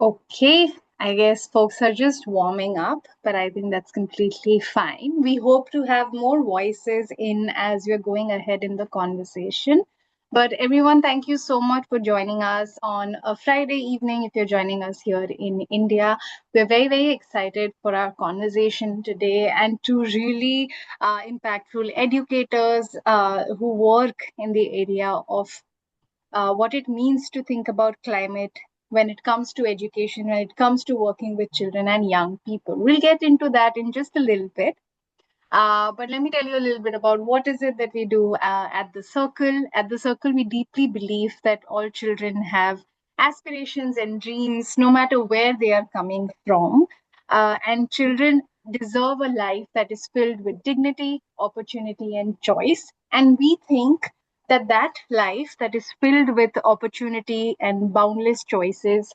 Okay, I guess folks are just warming up, but I think that's completely fine. We hope to have more voices in as we're going ahead in the conversation. But everyone, thank you so much for joining us on a Friday evening. If you're joining us here in India, we're very, very excited for our conversation today and to really impactful educators who work in the area of what it means to think about climate when it comes to education, when it comes to working with children and young people. We'll get into that in just a little bit. But let me tell you a little bit about what is it that we do at the Circle. At the Circle, we deeply believe that all children have aspirations and dreams, no matter where they are coming from. And children deserve a life that is filled with dignity, opportunity, and choice. And we think that that life that is filled with opportunity and boundless choices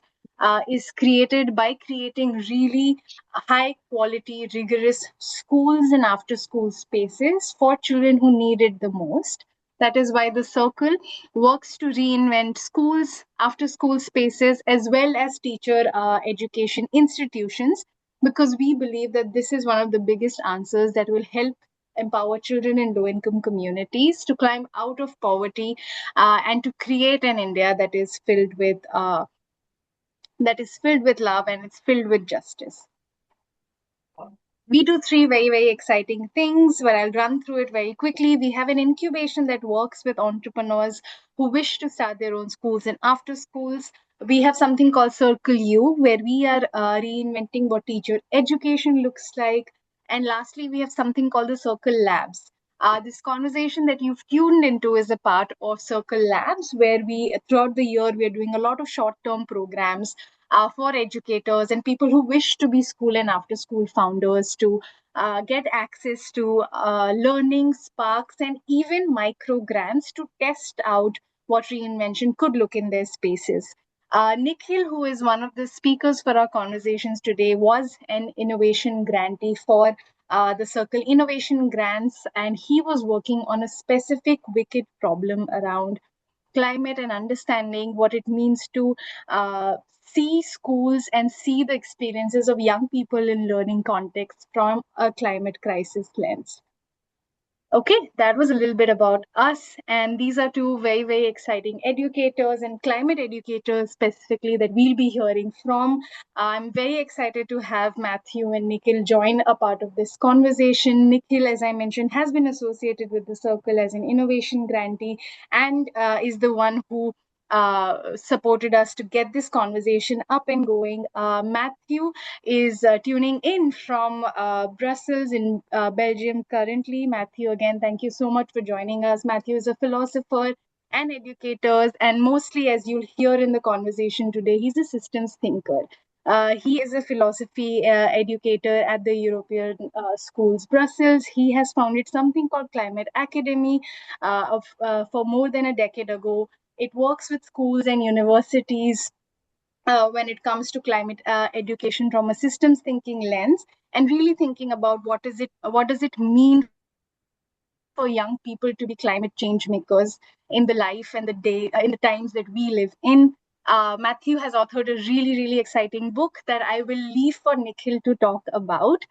is created by creating really high quality, rigorous schools and after school spaces for children who need it the most. That is why the Circle works to reinvent schools, after school spaces, as well as teacher education institutions, because we believe that this is one of the biggest answers that will help empower children in low income communities to climb out of poverty and to create an India that is filled with love and it's filled with justice. We do three very, very exciting things, but I'll run through it very quickly. We have an incubation that works with entrepreneurs who wish to start their own schools and after schools. We have something called Circle U, where we are reinventing what teacher education looks like. And lastly, we have something called the Circle Labs. This conversation that you've tuned into is a part of Circle Labs, where throughout the year, we are doing a lot of short term programs for educators and people who wish to be school and after school founders to get access to learning sparks and even micro grants to test out what reinvention could look in their spaces. Nikhil, who is one of the speakers for our conversations today, was an innovation grantee for the Circle Innovation Grants, and he was working on a specific wicked problem around climate and understanding what it means to see schools and see the experiences of young people in learning contexts from a climate crisis lens. Okay, that was a little bit about us. And these are two very, very exciting educators and climate educators specifically that we'll be hearing from. I'm very excited to have Matthew and Nikhil join a part of this conversation. Nikhil, as I mentioned, has been associated with the Circle as an innovation grantee and is the one who supported us to get this conversation up and going. Matthew is tuning in from Brussels in Belgium currently. Matthew, again, thank you so much for joining us. Matthew is a philosopher and educator, and mostly, as you'll hear in the conversation today, he's a systems thinker. He is a philosophy educator at the European Schools Brussels. He has founded something called Climate Academy for more than a decade ago. It works with schools and universities when it comes to climate education from a systems thinking lens and really thinking about what does it mean for young people to be climate change makers in the life and the day in the times that we live in. Matthew has authored a really, really exciting book that I will leave for Nikhil to talk about.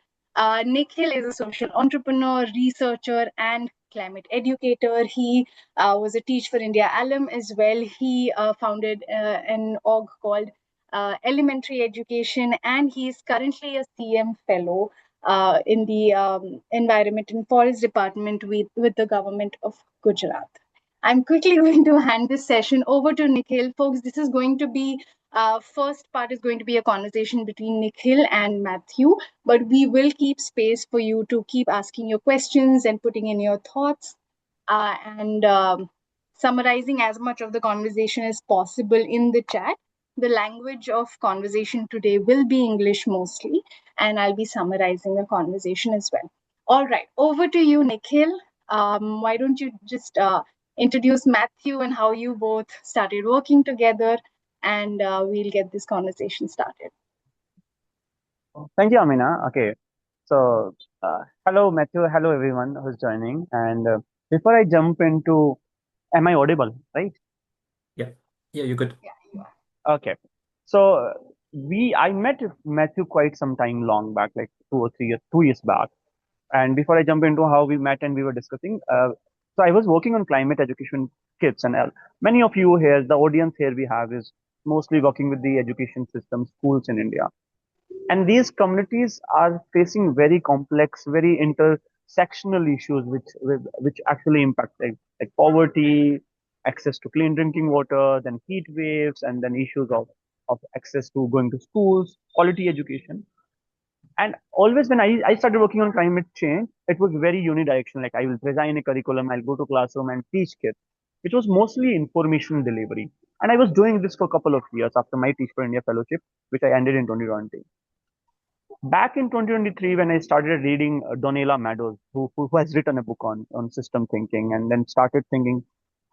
Nikhil is a social entrepreneur, researcher, and climate educator. He was a Teach for India alum as well. He founded an org called ElemenTree Education, and he is currently a CM fellow in the Environment and Forest Department with the government of Gujarat. I'm quickly going to hand this session over to Nikhil. Folks, this is going to be first part is going to be a conversation between Nikhil and Matthew, but we will keep space for you to keep asking your questions and putting in your thoughts and summarizing as much of the conversation as possible in the chat. The language of conversation today will be English mostly, and I'll be summarizing the conversation as well. All right, over to you, Nikhil. Why don't you just introduce Matthew and how you both started working together, and we'll get this conversation started. Thank you, Amina. Okay. So, hello, Matthew. Hello, everyone who's joining. And before I jump into, am I audible? Right? Yeah, yeah, you're good. Yeah, you are. Okay. So, I met Matthew quite some time long back, like 2 or 3 years, 2 years back. And before I jump into how we met and we were discussing, so I was working on climate education kits, and many of you here, the audience here we have is mostly working with the education system, schools in India. And these communities are facing very complex, very intersectional issues which actually impact like poverty, access to clean drinking water, then heat waves, and then issues of access to going to schools, quality education. And always when I started working on climate change, it was very unidirectional. Like I will design a curriculum, I'll go to classroom and teach kids, which was mostly information delivery. And I was doing this for a couple of years after my Teach for India fellowship, which I ended in 2020. Back in 2023, when I started reading Donella Meadows, who has written a book on system thinking, and then started thinking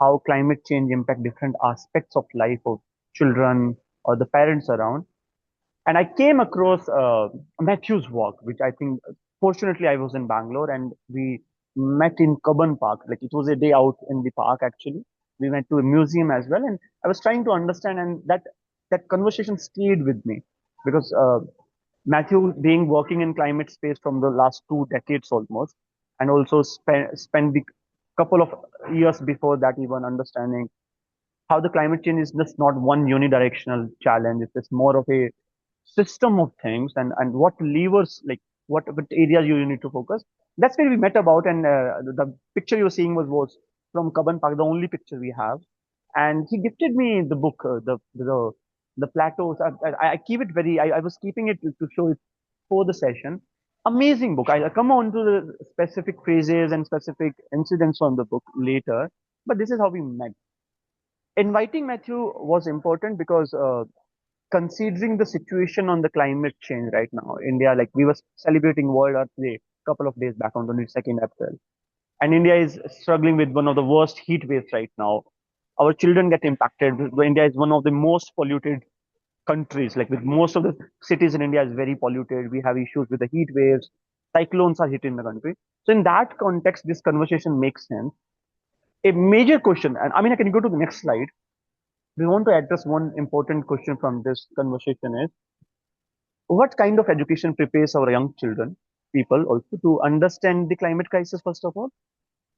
how climate change impact different aspects of life of children or the parents around. And I came across Matthew's work, which I think, fortunately, I was in Bangalore and we met in Cubbon Park. Like it was a day out in the park, actually. We went to a museum as well. And I was trying to understand, and that conversation stayed with me because Matthew, being working in climate space from the last 2 decades almost, and also spent the couple of years before that even understanding how the climate change is just not one unidirectional challenge. It's just more of a system of things, and what levers, like what areas you need to focus. That's where we met about, and the picture you're seeing was from Kaban Park, the only picture we have. And he gifted me the book, the plateaus. I keep it very. I was keeping it to show it for the session. Amazing book. I come on to the specific phrases and specific incidents on the book later, but this is how we met. Inviting Matthew was important because considering the situation on the climate change right now, India, like we were celebrating World Earth Day a couple of days back on 22nd April, and India is struggling with one of the worst heat waves right now. Our children get impacted. India is one of the most polluted countries. Like with most of the cities in India is very polluted. We have issues with the heat waves. Cyclones are hitting the country. So in that context, this conversation makes sense. A major question, and I mean, I can go to the next slide. We want to address one important question from this conversation is what kind of education prepares our young children, people also to understand the climate crisis, first of all?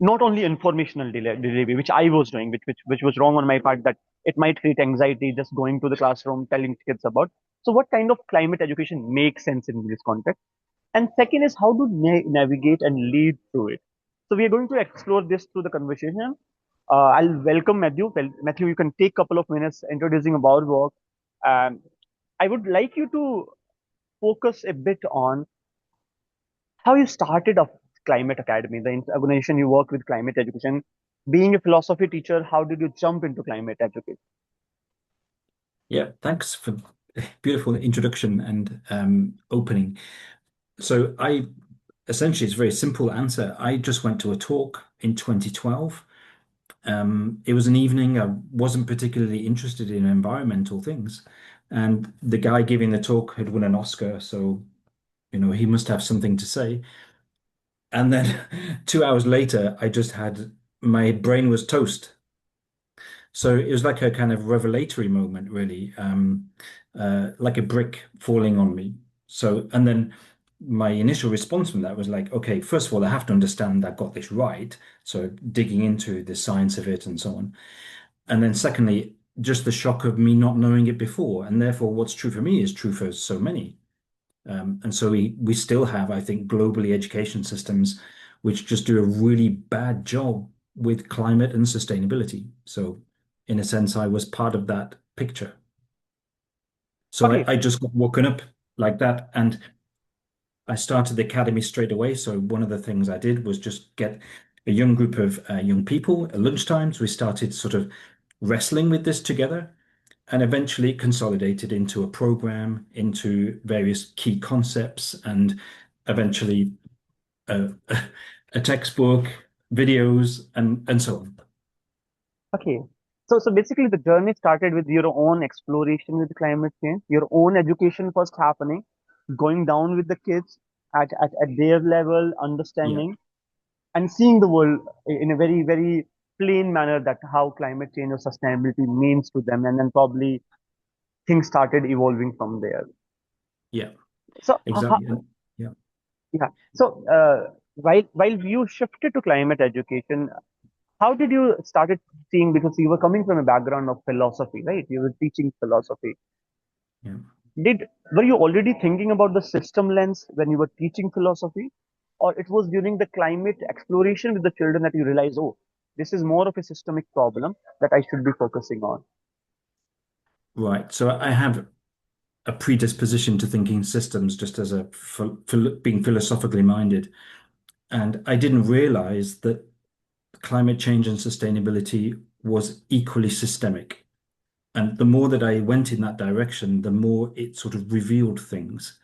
Not only informational delivery, which I was doing, which was wrong on my part, that it might create anxiety just going to the classroom, telling kids about. So, what kind of climate education makes sense in this context? And second is how to navigate and lead through it. So, we are going to explore this through the conversation. I'll welcome Matthew. Well, Matthew, you can take a couple of minutes introducing about work. Um, I would like you to focus a bit on how you started off Climate Academy, the organization you work with climate education. Being a philosophy teacher, how did you jump into climate education? Yeah, thanks for beautiful introduction and opening. So I essentially it's a very simple answer. I just went to a talk in 2012. It was an evening. I wasn't particularly interested in environmental things, and the guy giving the talk had won an Oscar, so he must have something to say. And then 2 hours later, I just had my brain was toast. So it was like a kind of revelatory moment, really, like a brick falling on me. So, and then my initial response from that was like, okay, first of all, I have to understand I've got this right. So digging into the science of it and so on. And then secondly, just the shock of me not knowing it before. And therefore, what's true for me is true for so many. And so we still have, I think, globally education systems which just do a really bad job with climate and sustainability. So in a sense, I was part of that picture. So Okay, I just got woken up like that, and I started the academy straight away. So one of the things I did was just get a young group of young people at lunchtimes. We started sort of wrestling with this together, and eventually it consolidated into a program, into various key concepts, and eventually a, a textbook, videos, and so on. okay. So basically, the journey started with your own exploration with climate change, your own education first happening, going down with the kids at their level, Yeah. understanding and seeing the world in a very, very plain manner that how climate change or sustainability means to them. And then probably things started evolving from there. Yeah. So, Exactly. And yeah. yeah. So, while you shifted to climate education, how did you started seeing, because you were coming from a background of philosophy, right? You were teaching philosophy. Yeah. Were you already thinking about the system lens when you were teaching philosophy? Or it was during the climate exploration with the children that you realized, oh, this is more of a systemic problem that I should be focusing on? Right. So I have a predisposition to thinking systems just as being philosophically minded. And I didn't realize that climate change and sustainability was equally systemic. And the more that I went in that direction, the more it sort of revealed things.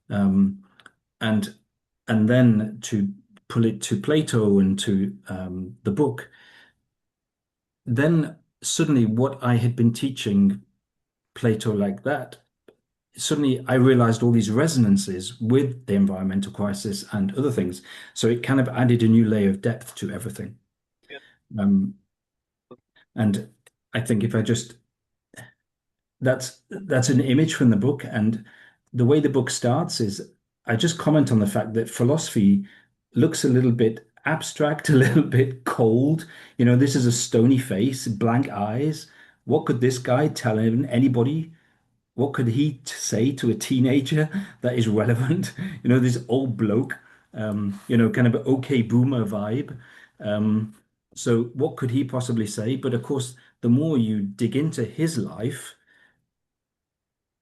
Um, and and then to pull it to Plato and to the book, then suddenly what I had been teaching Plato like that, suddenly I realized all these resonances with the environmental crisis and other things. So it kind of added a new layer of depth to everything. Um, and I think if I just that's an image from the book, and the way the book starts is I just comment on the fact that philosophy looks a little bit abstract, a little bit cold. This is a stony face, blank eyes. What could this guy tell anybody? What could he say to a teenager that is relevant? This old bloke, kind of an okay boomer vibe. Um, so what could he possibly say? But of course, the more you dig into his life,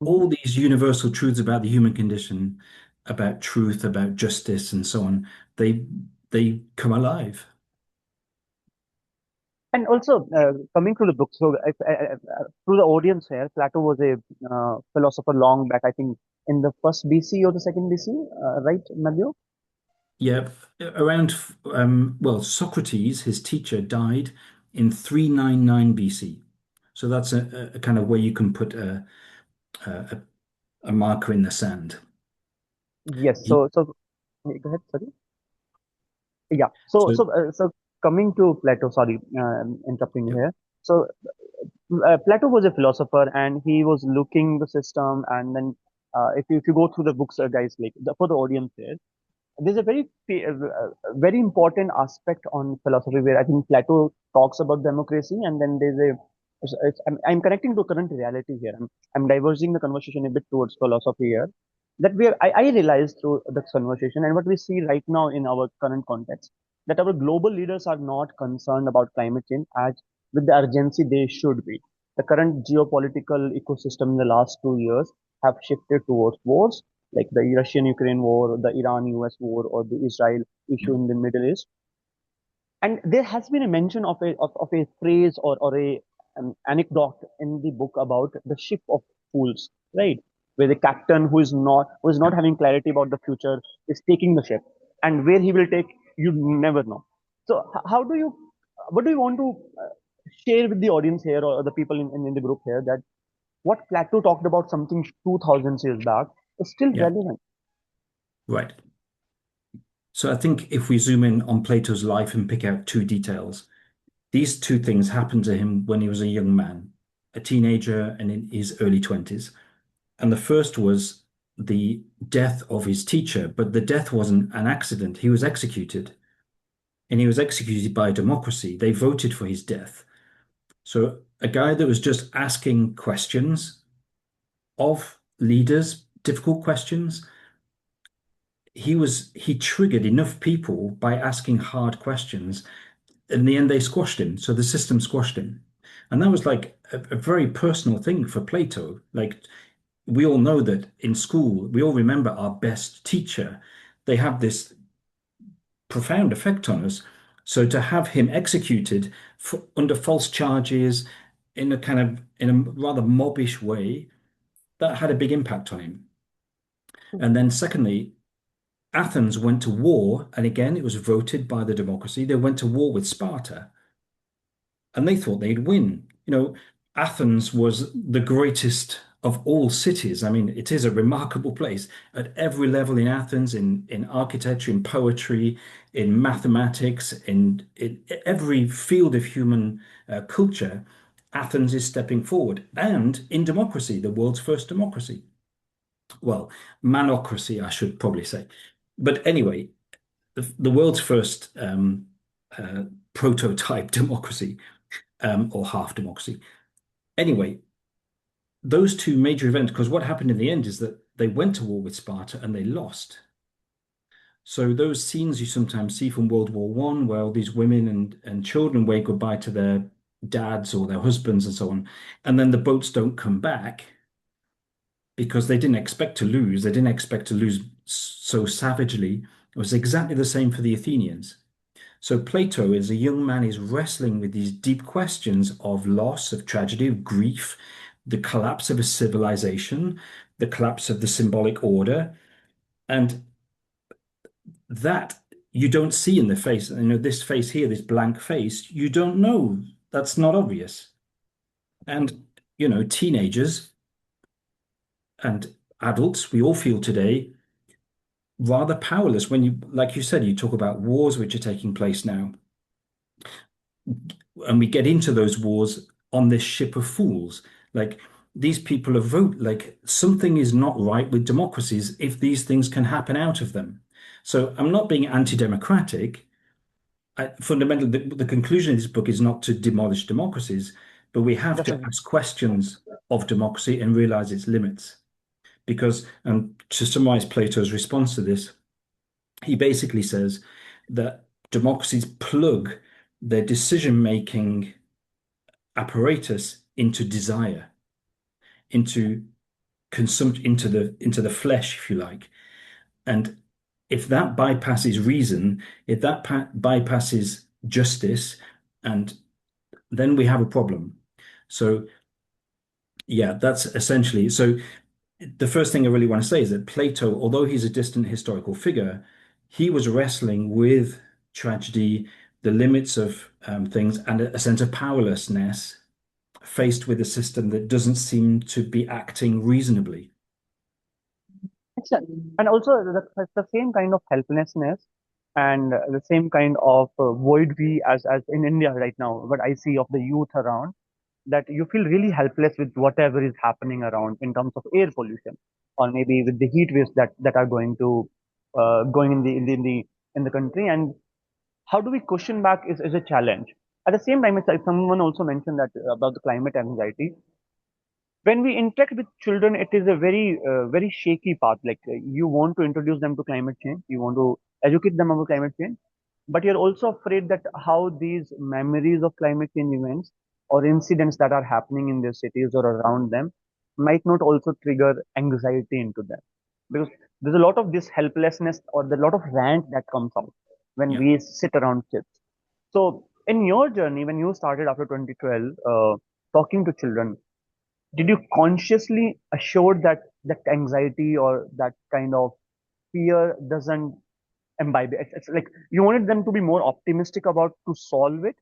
Mhm. all these universal truths about the human condition, about truth, about justice, and so on, they come alive. And also, coming to the book, so to the audience here, Plato was a philosopher long back, I think, in the first BC or the second BC, right, Matthew? Yeah, around well, Socrates, his teacher, died in 399 BC. So that's a kind of where you can put a, a marker in the sand. Yes. He, Go ahead, sorry. Yeah. So, so so, uh, so coming to Plato, sorry, interrupting you yeah, here. So, Plato was a philosopher, and he was looking the system. And then, if you go through the books, guys, like for the audience here, there's a very important aspect on philosophy where I think Plato talks about democracy, and then I'm connecting to current reality here. I'm diverging the conversation a bit towards philosophy here. I realized through this conversation and what we see right now in our current context that our global leaders are not concerned about climate change as with the urgency they should be. The current geopolitical ecosystem in the last 2 years have shifted towards wars like the Russian-Ukraine war, the Iran-US war, or the Israel issue in the Middle East. And there has been a mention of a phrase or a anecdote in the book about the ship of fools, right? Where the captain who is not having clarity about the future is taking the ship, and where he will take you never know. So how do you what do you want to share with the audience here or the people in the group here that what Plato talked about something 2000 years back is still yeah, relevant? right. So I think if we zoom in on Plato's life and pick out two details, these two things happened to him when he was a young man, a teenager, and in his early 20s. And the first was the death of his teacher, but the death wasn't an accident. He was executed, and he was executed by democracy. They voted for his death. So a guy that was just asking questions of leaders, difficult questions, he triggered enough people by asking hard questions. In the end, they squashed him. So the system squashed him. And that was like a very personal thing for Plato. Like we all know that in school, we all remember our best teacher. They have this profound effect on us. So to have him executed under false charges in a rather mobbish way, that had a big impact on him. And then secondly, Athens went to war, and again, it was voted by the democracy. They went to war with Sparta, and they thought they'd win. Athens was the greatest of all cities. I mean, it is a remarkable place at every level in Athens, in architecture, in poetry, in mathematics, in every field of human culture. Athens is stepping forward, and in democracy, the world's first democracy. Well, manocracy, I should probably say. But anyway, the world's first uh, prototype democracy, or half democracy. Anyway, those two major events, because what happened in the end is that they went to war with Sparta and they lost. So those scenes you sometimes see from World War One, where all these women and children wave goodbye to their dads or their husbands and so on, and then the boats don't come back because they didn't expect to lose. They didn't expect to lose so savagely. It was exactly the same for the Athenians. So Plato, as a young man, is wrestling with these deep questions of loss, of tragedy, of grief, the collapse of a civilization, the collapse of the symbolic order, and that you don't see in the face. You know, this face here, this blank face, you don't know. That's not obvious. And, you know, teenagers and adults, we all feel today rather powerless when you, like you said, you talk about wars which are taking place now. And we get into those wars on this ship of fools. Like these people have voted, like something is not right with democracies if these things can happen out of them. So I'm not being anti-democratic. Fundamentally, the conclusion of this book is not to demolish democracies, but we have to Definitely. ask questions of democracy and realize its limits. Because, and to summarize Plato's response to this, he basically says that democracies plug their decision-making apparatus into desire, into consumption, into the flesh, if you like. And if that bypasses reason, if that bypasses justice, and then we have a problem. So yeah, that's essentially so. The first thing I really want to say is that Plato, although he's a distant historical figure, he was wrestling with tragedy, the limits of things, and a sense of powerlessness faced with a system that doesn't seem to be acting reasonably. Excellent. And also the same kind of helplessness and the same kind of void we as in India right now, what I see of the youth around, that you feel really helpless with whatever is happening around in terms of air pollution, or maybe with the heat waves that are going in the country. And how do we cushion back is a challenge. At the same time, it's like someone also mentioned that about the climate anxiety. When we interact with children, it is a very shaky path. Like you want to introduce them to climate change, you want to educate them about climate change, but you're also afraid that how these memories of climate change events or incidents that are happening in their cities or around them might not also trigger anxiety into them, because there's a lot of this helplessness or the lot of rant that comes out when Yeah. we sit around kids. So in your journey, when you started after 2012, talking to children, did you consciously assure that that anxiety or that kind of fear doesn't imbibe it? It's like you wanted them to be more optimistic about to solve it,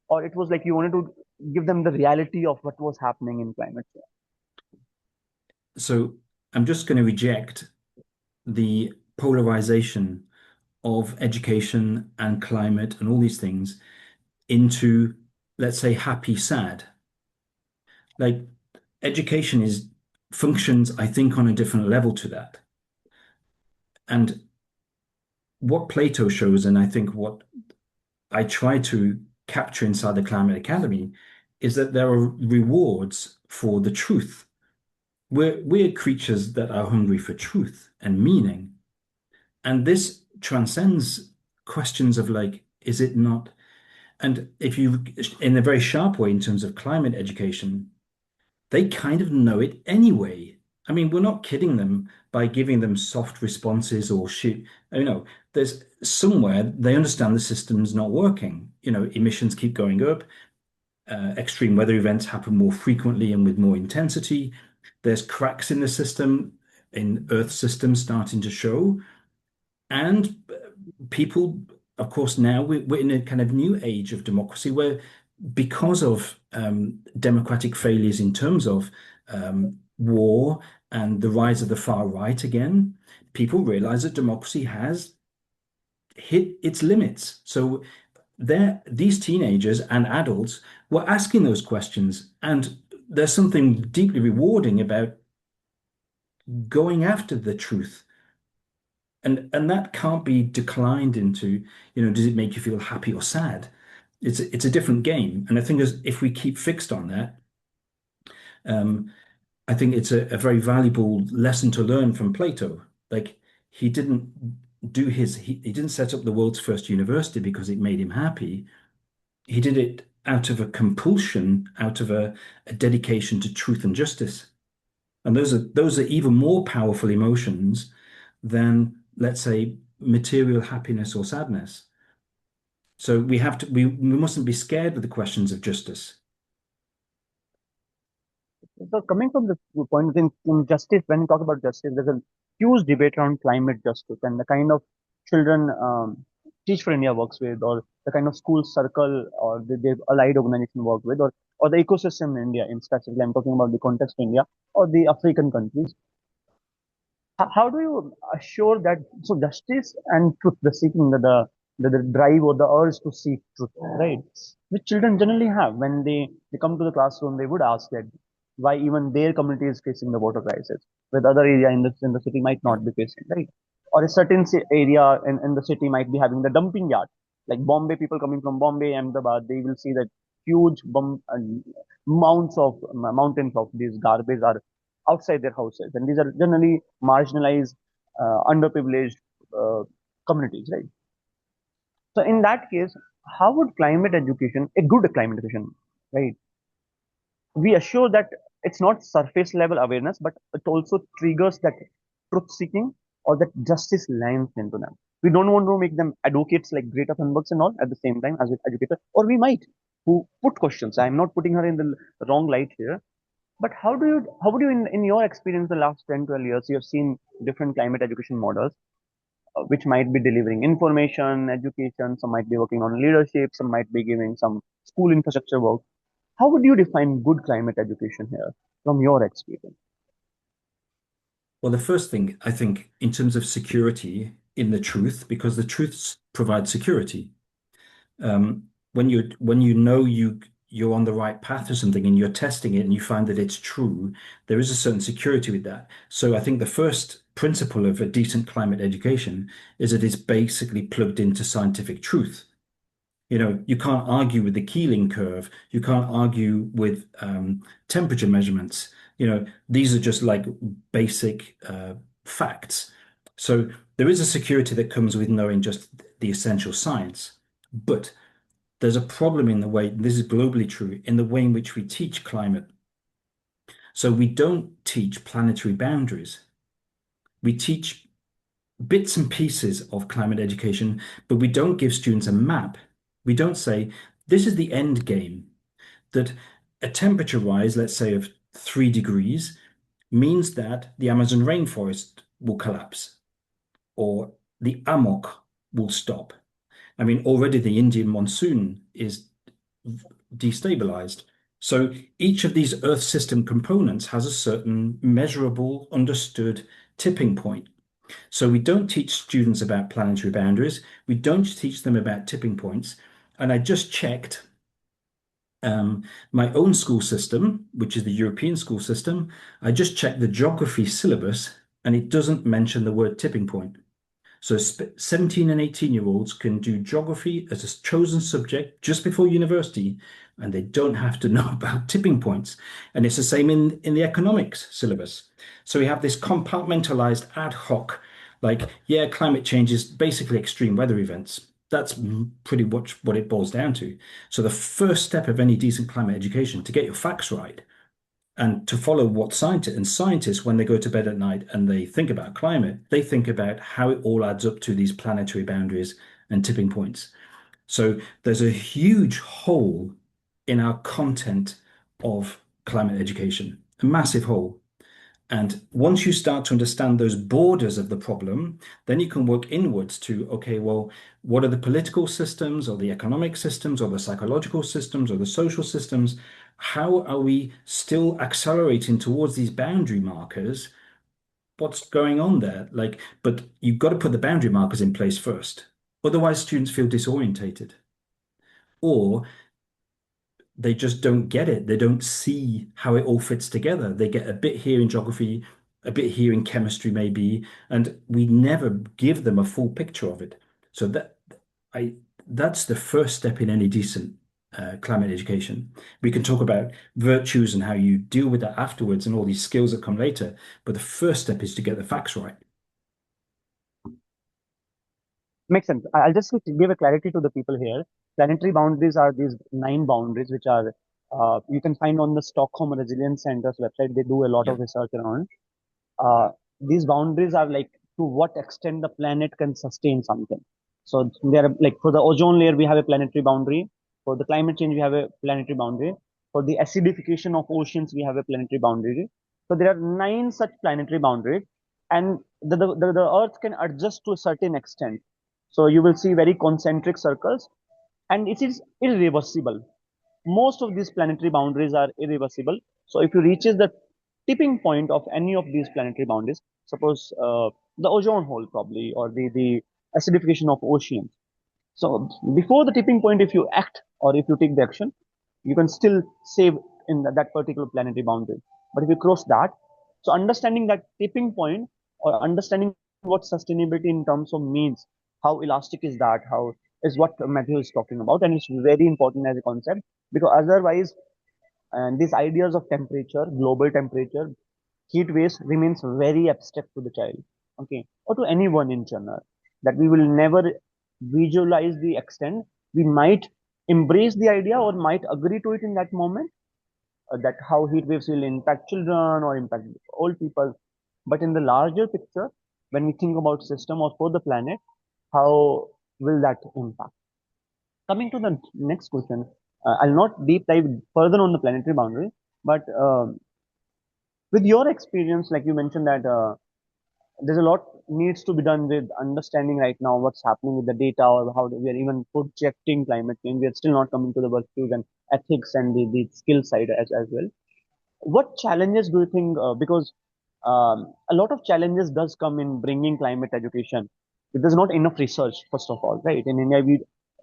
or it was like you wanted to give them the reality of what was happening in climate change? So I'm just going to reject the polarization of education and climate and all these things into, let's say, happy, sad. Like education is functions, I think, on a different level to that. And what Plato shows, and I think what I try to capture inside the Climate Academy, is that there are rewards for the truth. We're creatures that are hungry for truth and meaning. And this transcends questions of like, is it not? And if you, in a very sharp way, in terms of climate education, they kind of know it anyway. I mean, we're not kidding them by giving them soft responses or shit. You know, there's somewhere they understand the system's not working. You know, emissions keep going up. Extreme weather events happen more frequently and with more intensity. There's cracks in the system, in Earth systems starting to show. And people, of course, now we're in a kind of new age of democracy where, because of democratic failures in terms of war and the rise of the far right again, people realize that democracy has hit its limits. So these teenagers and adults were asking those questions, and there's something deeply rewarding about going after the truth. And that can't be declined into, does it make you feel happy or sad? It's a different game. And I think if we keep fixed on that, um, I think it's a very valuable lesson to learn from Plato. Like he didn't he didn't set up the world's first university because it made him happy. He did it out of a compulsion, out of a dedication to truth and justice. And those are even more powerful emotions than, let's say, material happiness or sadness. So we mustn't be scared with the questions of justice. So coming from the point in justice, when you talk about justice, there's a huge debate around climate justice and the kind of children Teach for India works with, or the kind of school circle or the allied organization work with, or the ecosystem in India in specifically. I'm talking about the context of India or the African countries. How do you assure that so justice and truth, the seeking, the drive or the urge to seek truth, right? Which children generally have when they come to the classroom, they would ask that why even their community is facing the water crisis, with other area in the city might not be facing, right? Or a certain area in the city might be having the dumping yard, like Bombay. People coming from Bombay, Ahmedabad, they will see that huge mounts of mountains of these garbage are outside their houses, and these are generally marginalized, underprivileged uh, communities, right? So in that case, how would climate education, a good climate education, right? We assure that it's not surface level awareness, but it also triggers that truth seeking or that justice lines into them. We don't want to make them advocates like Greta Thunbergs and all at the same time as an educator, or we might who put questions. I'm not putting her in the wrong light here, but how would you in your experience the last 10, 12 years, you have seen different climate education models, which might be delivering information, education, some might be working on leadership, some might be giving some school infrastructure work. How would you define good climate education here from your experience? Well, the first thing I think in terms of security in the truth, because the truths provide security. When you know you're on the right path or something and you're testing it and you find that it's true, there is a certain security with that. So I think the first principle of a decent climate education is that it's basically plugged into scientific truth. You can't argue with the Keeling curve. You can't argue with temperature measurements. These are just like basic facts. So there is a security that comes with knowing just the essential science. But there's a problem in the way, this is globally true, in the way in which we teach climate. So we don't teach planetary boundaries. We teach bits and pieces of climate education, but we don't give students a map. We don't say, this is the end game, that a temperature rise, let's say of 3 degrees, means that the Amazon rainforest will collapse or the AMOC will stop. I mean, already the Indian monsoon is destabilized. So each of these Earth system components has a certain measurable, understood tipping point. So we don't teach students about planetary boundaries. We don't teach them about tipping points. And I just checked my own school system, which is the European school system. I just checked the geography syllabus and it doesn't mention the word tipping point. So 17 and 18-year-olds can do geography as a chosen subject just before university, and they don't have to know about tipping points. And it's the same in the economics syllabus. So we have this compartmentalized ad hoc, like, yeah, climate change is basically extreme weather events. That's pretty much what it boils down to. So the first step of any decent climate education, to get your facts right, and to follow what scientists, when they go to bed at night and they think about climate, they think about how it all adds up to these planetary boundaries and tipping points. So there's a huge hole in our content of climate education, a massive hole. And once you start to understand those borders of the problem, then you can work inwards to, okay, well, what are the political systems or the economic systems or the psychological systems or the social systems? How are we still accelerating towards these boundary markers? What's going on there? Like, but you've got to put the boundary markers in place first. Otherwise, students feel disorientated. Or they just don't get it. They don't see how it all fits together. They get a bit here in geography, a bit here in chemistry, maybe, and we never give them a full picture of it. So I that's the first step in any decent climate education. We can talk about virtues and how you deal with that afterwards and all these skills that come later. But the first step is to get the facts right. Makes sense. I'll just give a clarity to the people here. Planetary boundaries are these 9 boundaries, which are you can find on the Stockholm Resilience Center's website. They do a lot Yeah. of research around. Uh, these boundaries are like to what extent the planet can sustain something. So there are like for the ozone layer, we have a planetary boundary. For the climate change, we have a planetary boundary. For the acidification of oceans, we have a planetary boundary. So there are 9 such planetary boundaries, and the Earth can adjust to a certain extent. So you will see very concentric circles, and it is irreversible. Most of these planetary boundaries are irreversible. So if you reaches the tipping point of any of these planetary boundaries, suppose the ozone hole probably, or the acidification of oceans. So before the tipping point, if you act or if you take the action, you can still save in that particular planetary boundary. But if you cross that, so understanding that tipping point or understanding what sustainability in terms of means, how elastic is that, how is what Matthew is talking about, and it's very important as a concept because otherwise, and these ideas of temperature, global temperature, heat waves remains very abstract to the child, okay, or to anyone in general. That we will never visualize the extent. We might embrace the idea or might agree to it in that moment, that how heat waves will impact children or impact old people. But in the larger picture, when we think about system or for the planet, how will that impact? Coming to the next question, I'll not deep dive further on the planetary boundary, but with your experience, like you mentioned that there's a lot needs to be done with understanding right now what's happening with the data or how we are even projecting climate change. We are still not coming to the virtues and ethics and the skill side as well. What challenges do you think? Because a lot of challenges does come in bringing climate education. There's not enough research, first of all, right? In India,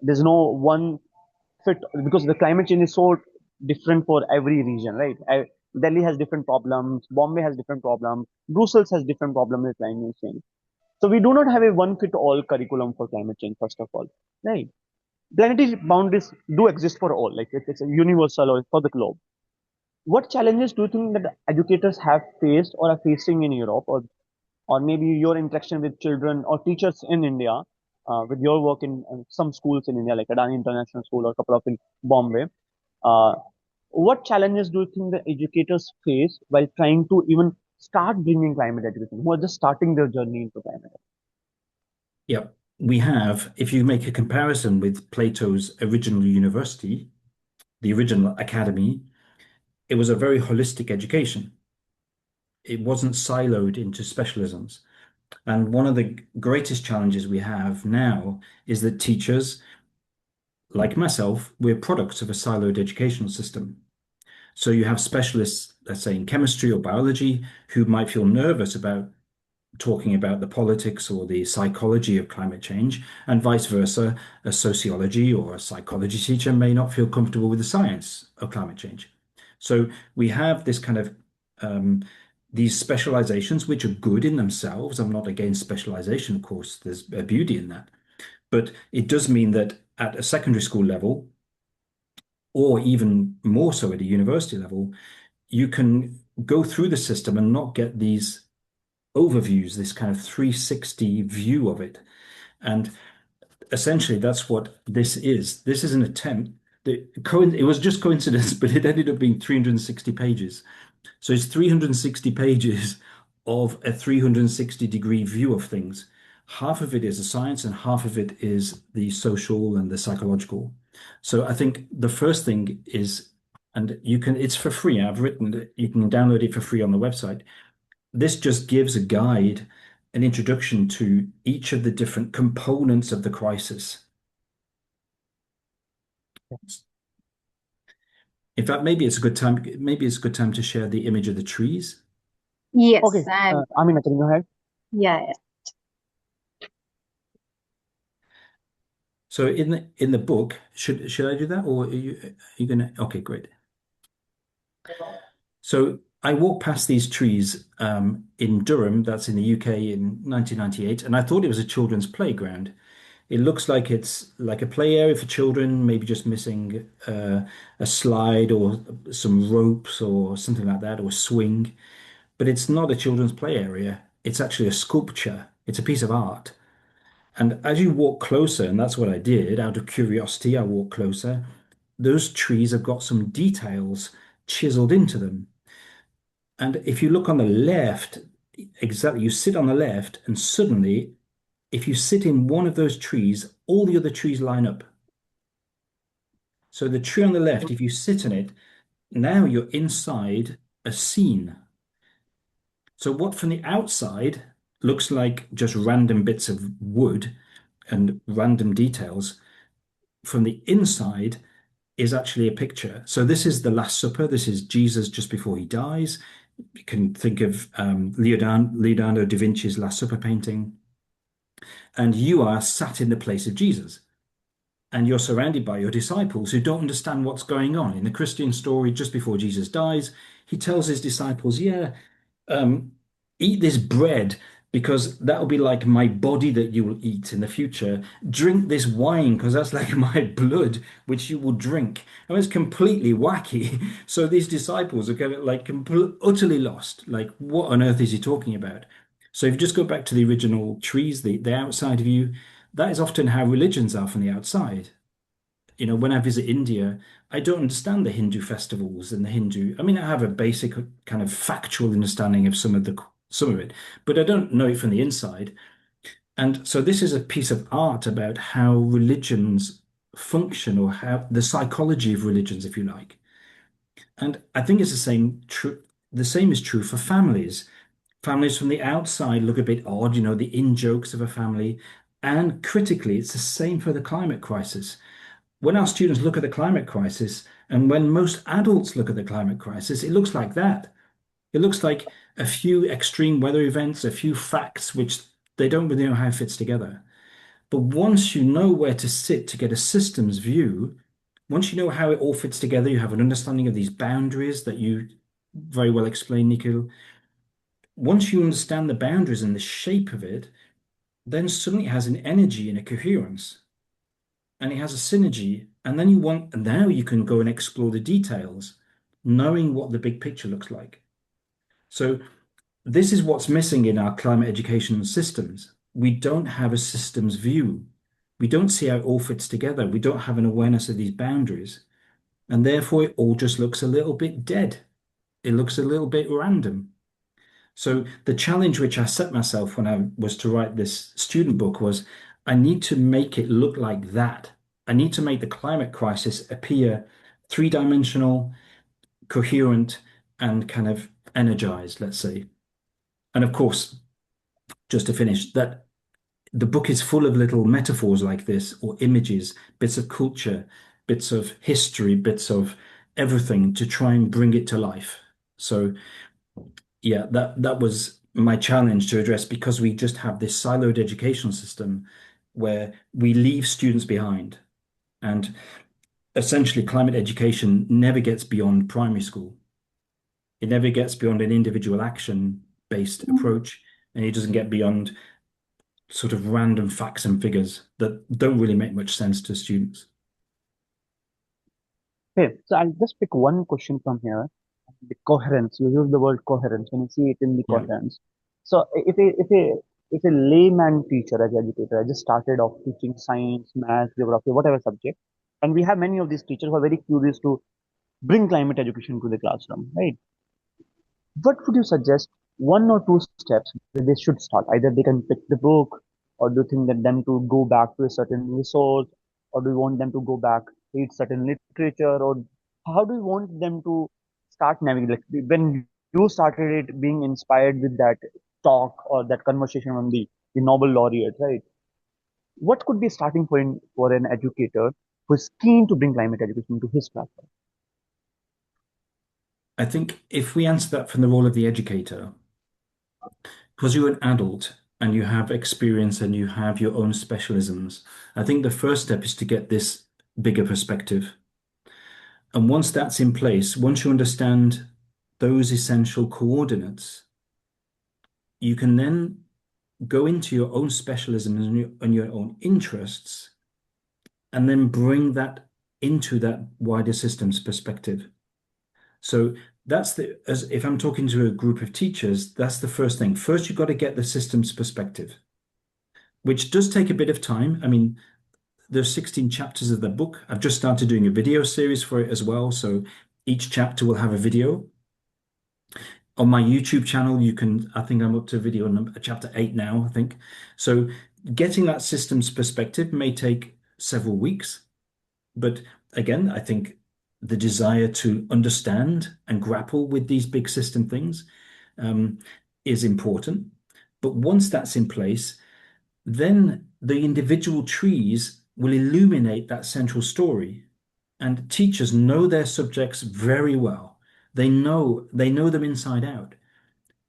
there's no one fit because the climate change is so different for every region, right? Delhi has different problems, Bombay has different problems, Brussels has different problems with climate change. So we do not have a one fit all curriculum for climate change, first of all, right? Planetary boundaries do exist for all, like it's a universal or for the globe. What challenges do you think that educators have faced or are facing in Europe, or maybe your interaction with children or teachers in India, with your work in some schools in India, like Adani International School or a couple of in Bombay? Uh, what challenges do you think the educators face while trying to even start bringing climate education, who are just starting their journey into climate? Yeah. We have, if you make a comparison with Plato's original university, the original academy, it was a very holistic education. It wasn't siloed into specialisms. And one of the greatest challenges we have now is that teachers, like myself, we're products of a siloed educational system. So you have specialists, let's say in chemistry or biology, who might feel nervous about talking about the politics or the psychology of climate change, and vice versa. A sociology or a psychology teacher may not feel comfortable with the science of climate change. So we have this kind of these specializations, which are good in themselves. I'm not against specialization, of course, there's a beauty in that. But it does mean that at a secondary school level, or even more so at a university level, you can go through the system and not get these overviews, this kind of 360 view of it. And essentially, that's what this is. This is an attempt. It was just coincidence, but it ended up being 360 pages. So it's 360 pages of a 360-degree view of things. Half of it is the science and half of it is the social and the psychological. So I think the first thing is, and it's for free. I've written it, you can download it for free on the website. This just gives a guide, an introduction to each of the different components of the crisis. In fact, maybe it's a good time. Maybe it's a good time to share the image of the trees. Yes, Okay, I mean, can you go ahead? yeah. So in the book, should I do that, or are you gonna? Okay, great. So I walked past these trees in Durham, that's in the UK, in 1998, and I thought it was a children's playground. It looks like it's like a play area for children, maybe just missing a slide or some ropes or something like that, or a swing. But it's not a children's play area. It's actually a sculpture. It's a piece of art. And as you walk closer, and that's what I did, out of curiosity, I walked closer. Those trees have got some details chiseled into them. And if you look on the left, exactly, you sit on the left, and suddenly, if you sit in one of those trees, all the other trees line up. So the tree on the left, if you sit in it, now you're inside a scene. So what from the outside looks like just random bits of wood and random details, from the inside is actually a picture. So this is the Last Supper. This is Jesus just before he dies. You can think of Leonardo da Vinci's Last Supper painting, and you are sat in the place of Jesus. And you're surrounded by your disciples who don't understand what's going on. In the Christian story, just before Jesus dies, he tells his disciples, yeah, um, eat this bread because that'll be like my body that you will eat in the future. Drink this wine because that's like my blood, which you will drink. And it's completely wacky. So these disciples are kind of like utterly lost. Like, what on earth is he talking about? So if you just go back to the original trees, the outside view, that is often how religions are from the outside. When I visit India, I don't understand the Hindu festivals and the Hindu. I mean, I have a basic kind of factual understanding of some of it, but I don't know it from the inside. And so this is a piece of art about how religions function, or how the psychology of religions, if you like. And I think it's the same true. The same is true for families. Families from the outside look a bit odd, the in-jokes of a family. And critically, it's the same for the climate crisis. When our students look at the climate crisis, and when most adults look at the climate crisis, it looks like that. It looks like a few extreme weather events, a few facts which they don't really know how it fits together. But once you know where to sit to get a systems view, once you know how it all fits together, you have an understanding of these boundaries that you very well explained, Nikhil. Once you understand the boundaries and the shape of it, then suddenly it has an energy and a coherence, and it has a synergy. And then now you can go and explore the details, knowing what the big picture looks like. So this is what's missing in our climate education systems. We don't have a systems view. We don't see how it all fits together. We don't have an awareness of these boundaries. And therefore, it all just looks a little bit dead. It looks a little bit random. So the challenge which I set myself when I was to write this student book was, I need to make it look like that. I need to make the climate crisis appear three-dimensional, coherent, and kind of energized, let's say. And of course, just to finish, that the book is full of little metaphors like this, or images, bits of culture, bits of history, bits of everything to try and bring it to life. So yeah, that was my challenge to address, because we just have this siloed educational system where we leave students behind. And essentially, climate education never gets beyond primary school. It never gets beyond an individual action-based approach, and it doesn't get beyond sort of random facts and figures that don't really make much sense to students. Okay, so I'll just pick one question from here. The coherence. You use the word coherence when you see it in the Yeah. coherence. So if a layman teacher as educator, I just started off teaching science, math, geography, whatever subject, and we have many of these teachers who are very curious to bring climate education to the classroom, right? What would you suggest, one or two steps that they should start? Either they can pick the book, or do you think that them to go back to a certain resource, or do you want them to go back, read certain literature, or how do you want them to start navigating? Like when you started it being inspired with that talk or that conversation on the Nobel laureate, right? What could be a starting point for an educator who is keen to bring climate education to his classroom? I think if we answer that from the role of the educator, because you're an adult and you have experience and you have your own specialisms, I think the first step is to get this bigger perspective. And once that's in place, once you understand those essential coordinates, you can then go into your own specialism and your own interests, and then bring that into that wider systems perspective. So that's as if I'm talking to a group of teachers, that's the first thing. First, you've got to get the systems perspective, which does take a bit of time. I mean, there's 16 chapters of the book. I've just started doing a video series for it as well. So each chapter will have a video. On my YouTube channel, I think I'm up to video number chapter 8 now, I think. So getting that systems perspective may take several weeks. But again, I think the desire to understand and grapple with these big system things is important. But once that's in place, then the individual trees will illuminate that central story. And teachers know their subjects very well. They know them inside out.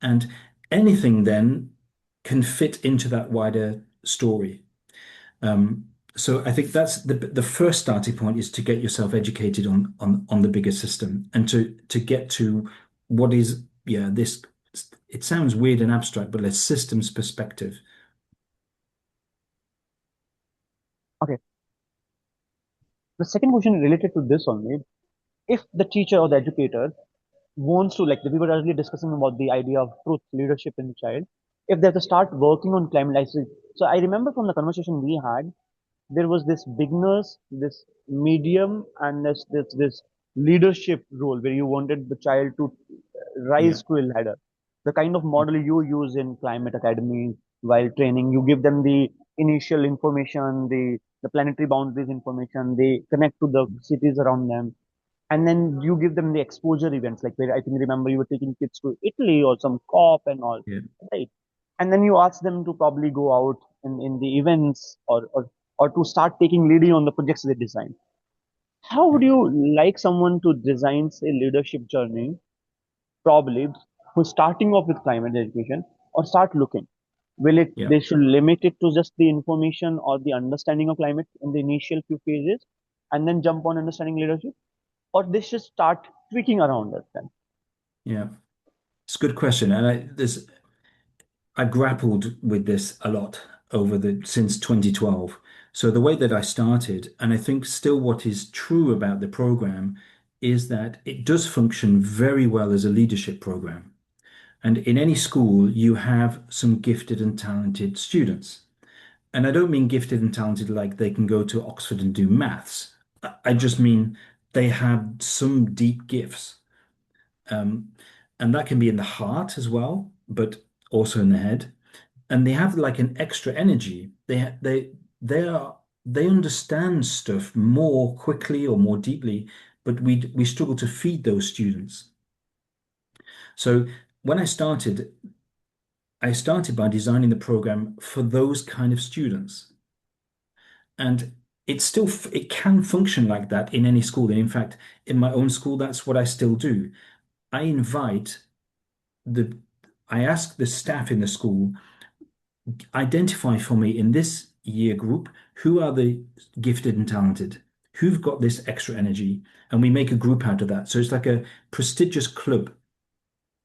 And anything then can fit into that wider story. Um, so I think that's the first starting point is to get yourself educated on the bigger system and to get to what is, yeah, this, it sounds weird and abstract, but a systems perspective. Okay. The second question related to this only, if the teacher or the educator wants to, like we were earlier discussing about the idea of truth, leadership in the child, if they have to start working on climate license. So I remember from the conversation we had, there was this beginners, this medium, and this leadership role where you wanted the child to Yeah, rise to a ladder. The kind of model you use in climate academy while training, you give them the initial information, the planetary boundaries information, they connect to the cities around them, and then you give them the exposure events, like where I think remember you were taking kids to Italy or some COP and all, yeah, right? And then you ask them to probably go out in the events or to start taking leading on the projects they design. How would yeah, you like someone to design say leadership journey, probably who's starting off with climate education or start looking? Will it yeah. they should limit it to just the information or the understanding of climate in the initial few phases and then jump on understanding leadership? Or they should start tweaking around it then? Yeah. It's a good question, and I grappled with this a lot over the since 2012. So the way that I started, and I think still what is true about the program, is that it does function very well as a leadership program. And in any school, you have some gifted and talented students. And I don't mean gifted and talented like they can go to Oxford and do maths. I just mean they have some deep gifts. Um, and that can be in the heart as well, but also in the head. And they have like an extra energy. They are they understand stuff more quickly or more deeply, but we struggle to feed those students. So when I started by designing the program for those kind of students. And it can function like that in any school. And in fact, in my own school, that's what I still do. I invite the I ask the staff in the school, identify for me in this year group who are the gifted and talented, who've got this extra energy, and we make a group out of that. So it's like a prestigious club.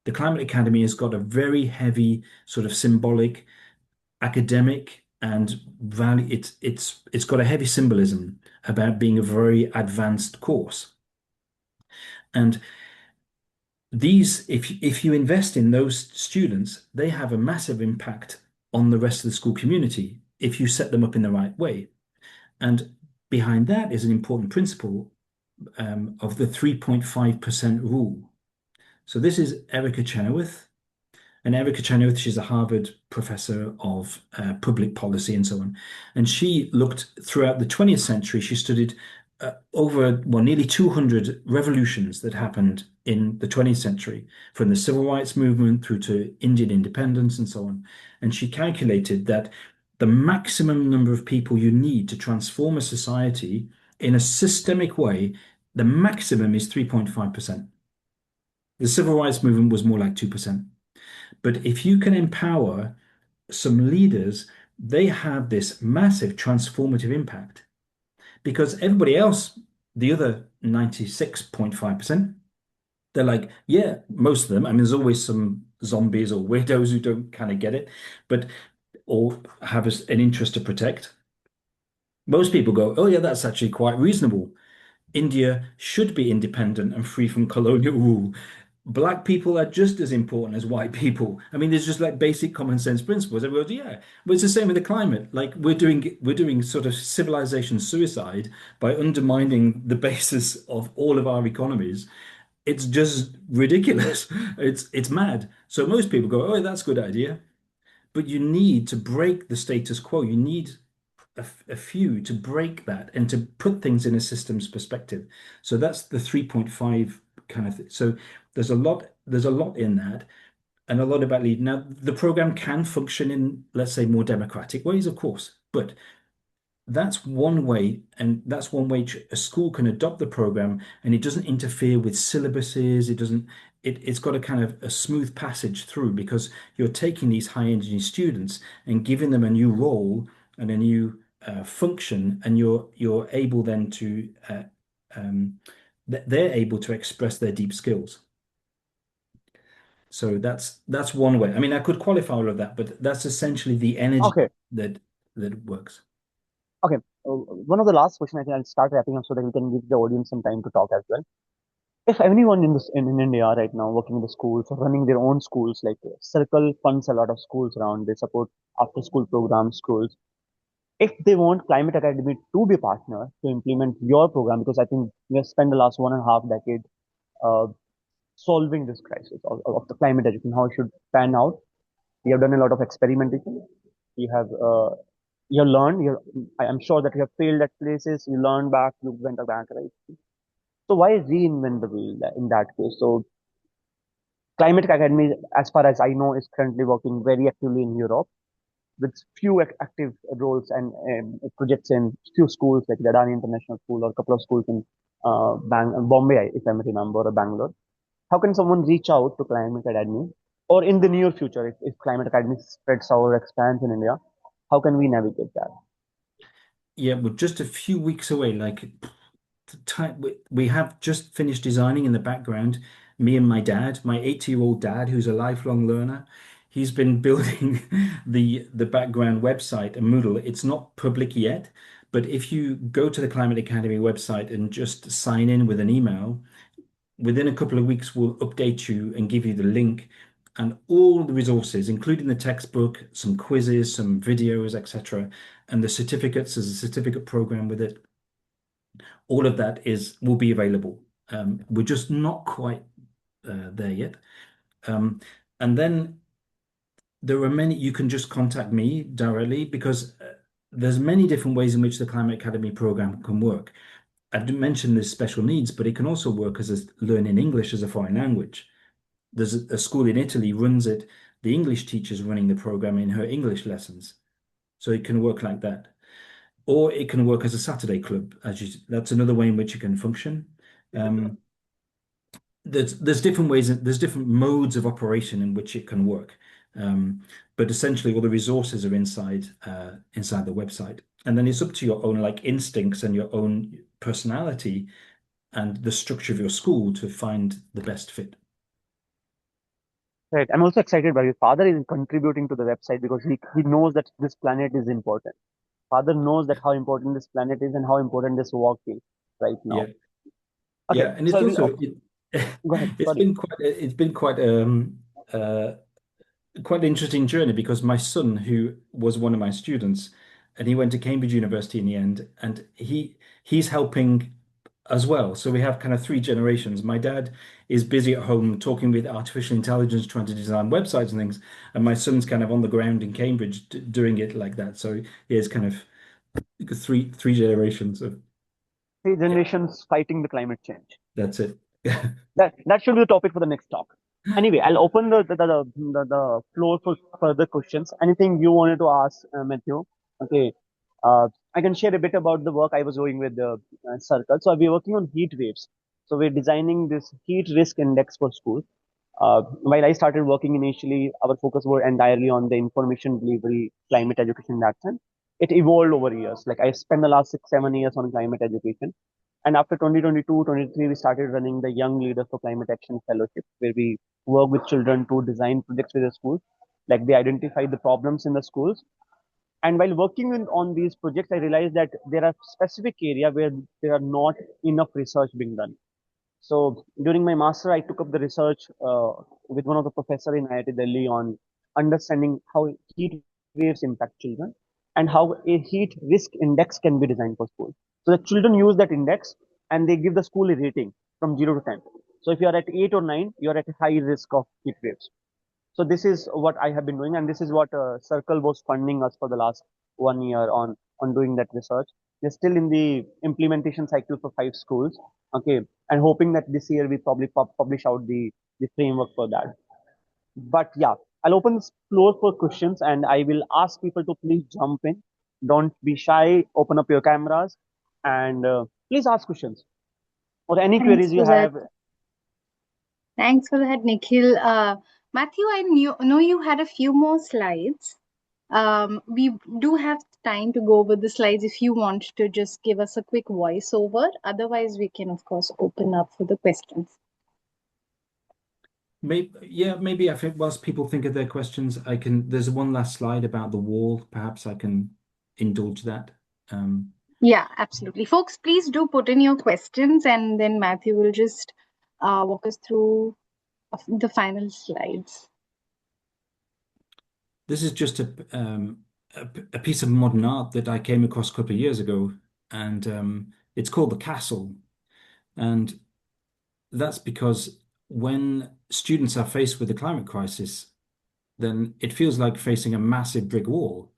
The Climate Academy has got a very heavy sort of symbolic, academic, and value. It's got a heavy symbolism about being a very advanced course. And if you invest in those students, they have a massive impact on the rest of the school community if you set them up in the right way. And behind that is an important principle of the 3.5% rule. So this is Erica Chenoweth. And Erica Chenoweth, she's a Harvard professor of public policy and so on. And she looked throughout the 20th century, she studied nearly 200 revolutions that happened in the 20th century, from the civil rights movement through to Indian independence and so on. And she calculated that the maximum number of people you need to transform a society in a systemic way, the maximum is 3.5%. The civil rights movement was more like 2%. But if you can empower some leaders, they have this massive transformative impact because everybody else, the other 96.5%, they're like, yeah, most of them. I mean, there's always some zombies or weirdos who don't kind of get it, but or have an interest to protect. Most people go, oh, yeah, that's actually quite reasonable. India should be independent and free from colonial rule. Black people are just as important as white people. I mean, there's just like basic common sense principles. Everyone's, yeah. But it's the same with the climate. Like we're doing sort of civilization suicide by undermining the basis of all of our economies. It's just ridiculous. It's mad. So most people go, oh, that's a good idea. But you need to break the status quo. You need a few to break that and to put things in a systems perspective. So that's the 3.5 kind of thing. So there's a lot in that and a lot about lead. Now, the program can function in, let's say, more democratic ways, of course, but that's one way, and that's one way a school can adopt the program, and it doesn't interfere with syllabuses. It doesn't. It's got a kind of a smooth passage through because you're taking these high energy students and giving them a new role and a new function, and you're able then to um, they're able to express their deep skills. So that's one way. I mean, I could qualify all of that, but that's essentially the energy Okay. that that works. Okay. One of the last question, I think I'll start wrapping up so that we can give the audience some time to talk as well. If anyone in India right now working in the schools or running their own schools, like Circle funds a lot of schools around, they support after school programs, schools. If they want Climate Academy to be a partner to implement your program, because I think we have spent the last 1.5 decade uh, solving this crisis of the climate education, how it should pan out. We have done a lot of experimentation. You have you learned. I am sure that you have failed at places. You learned back. You went back, right? So why reinvent the wheel in that case? So Climate Academy, as far as I know, is currently working very actively in Europe with few active roles and projects in few schools like the Adani International School or a couple of schools in Bombay, if I remember, or Bangalore. How can someone reach out to Climate Academy or in the near future if Climate Academy spreads out or expands in India? How can we navigate that? Yeah, we're just a few weeks away. Like we have just finished designing in the background. Me and my dad, my 80-year-old dad, who's a lifelong learner, he's been building the background website and Moodle. It's not public yet, but if you go to the Climate Academy website and just sign in with an email, within a couple of weeks, we'll update you and give you the link and all the resources, including the textbook, some quizzes, some videos, etc., and the certificates. There's a certificate program with it. All of that will be available. We're just not quite there yet. And then there are many, you can just contact me directly because there's many different ways in which the Climate Academy program can work. I've mentioned there's special needs, but it can also work as learning English as a foreign language. There's a school in Italy runs it. The English teacher's running the program in her English lessons. So it can work like that. Or it can work as a Saturday club, that's another way in which it can function. Um, there's different ways, there's different modes of operation in which it can work. But essentially all the resources are inside the website. And then it's up to your own like instincts and your own personality and the structure of your school to find the best fit. Right. I'm also excited by your father is contributing to the website because he knows that this planet is important. Father knows that how important this planet is and how important this work is right Yeah. now. Okay, Yeah. And so it's I will also go ahead. it's Sorry. been uh quite an interesting journey because my son, who was one of my students, and he went to Cambridge University in the end, and he's helping as well. So we have kind of three generations. My dad is busy at home talking with artificial intelligence, trying to design websites and things, and my son's kind of on the ground in Cambridge doing it like that. So yeah, it's kind of three generations of Three yeah, generations fighting the climate change. that's it. That should be the topic for the next talk. Anyway, I'll open the floor for further questions. Anything you wanted to ask, Matthew? Okay. I can share a bit about the work I was doing with the Circle. So I'll be working on heat waves. So we're designing this heat risk index for schools. While I started working initially, our focus was entirely on the information delivery, climate education in that sense. It evolved over years. Like I spent the last 6, 7 years on climate education. And after 2022, 23, we started running the Young Leaders for Climate Action Fellowship, where we work with children to design projects with the schools. Like they identify the problems in the schools. And while working on these projects, I realized that there are specific areas where there are not enough research being done. So during my master, I took up the research with one of the professor in IIT Delhi on understanding how heat waves impact children and how a heat risk index can be designed for schools. So the children use that index and they give the school a rating from 0 to 10. So if you are at 8 or 9, you are at a high risk of heat waves. So this is what I have been doing, and this is what Circle was funding us for the last 1 year on doing that research. We're still in the implementation cycle for 5 schools, okay, and hoping that this year we probably publish out the framework for that. But yeah, I'll open the floor for questions, and I will ask people to please jump in. Don't be shy. Open up your cameras, and please ask questions or any Thanks queries you for that. have. Thanks for that, Nikhil. Matthew, I know you had a few more slides. We do have time to go over the slides if you want to just give us a quick voiceover. Otherwise, we can, of course, open up for the questions. Maybe I think whilst people think of their questions, there's one last slide about the wall. Perhaps I can indulge that. Yeah, absolutely. Folks, please do put in your questions and then Matthew will just walk us through the final slides. This is just a piece of modern art that I came across a couple of years ago, and it's called The Castle. And that's because when students are faced with the climate crisis, then it feels like facing a massive brick wall.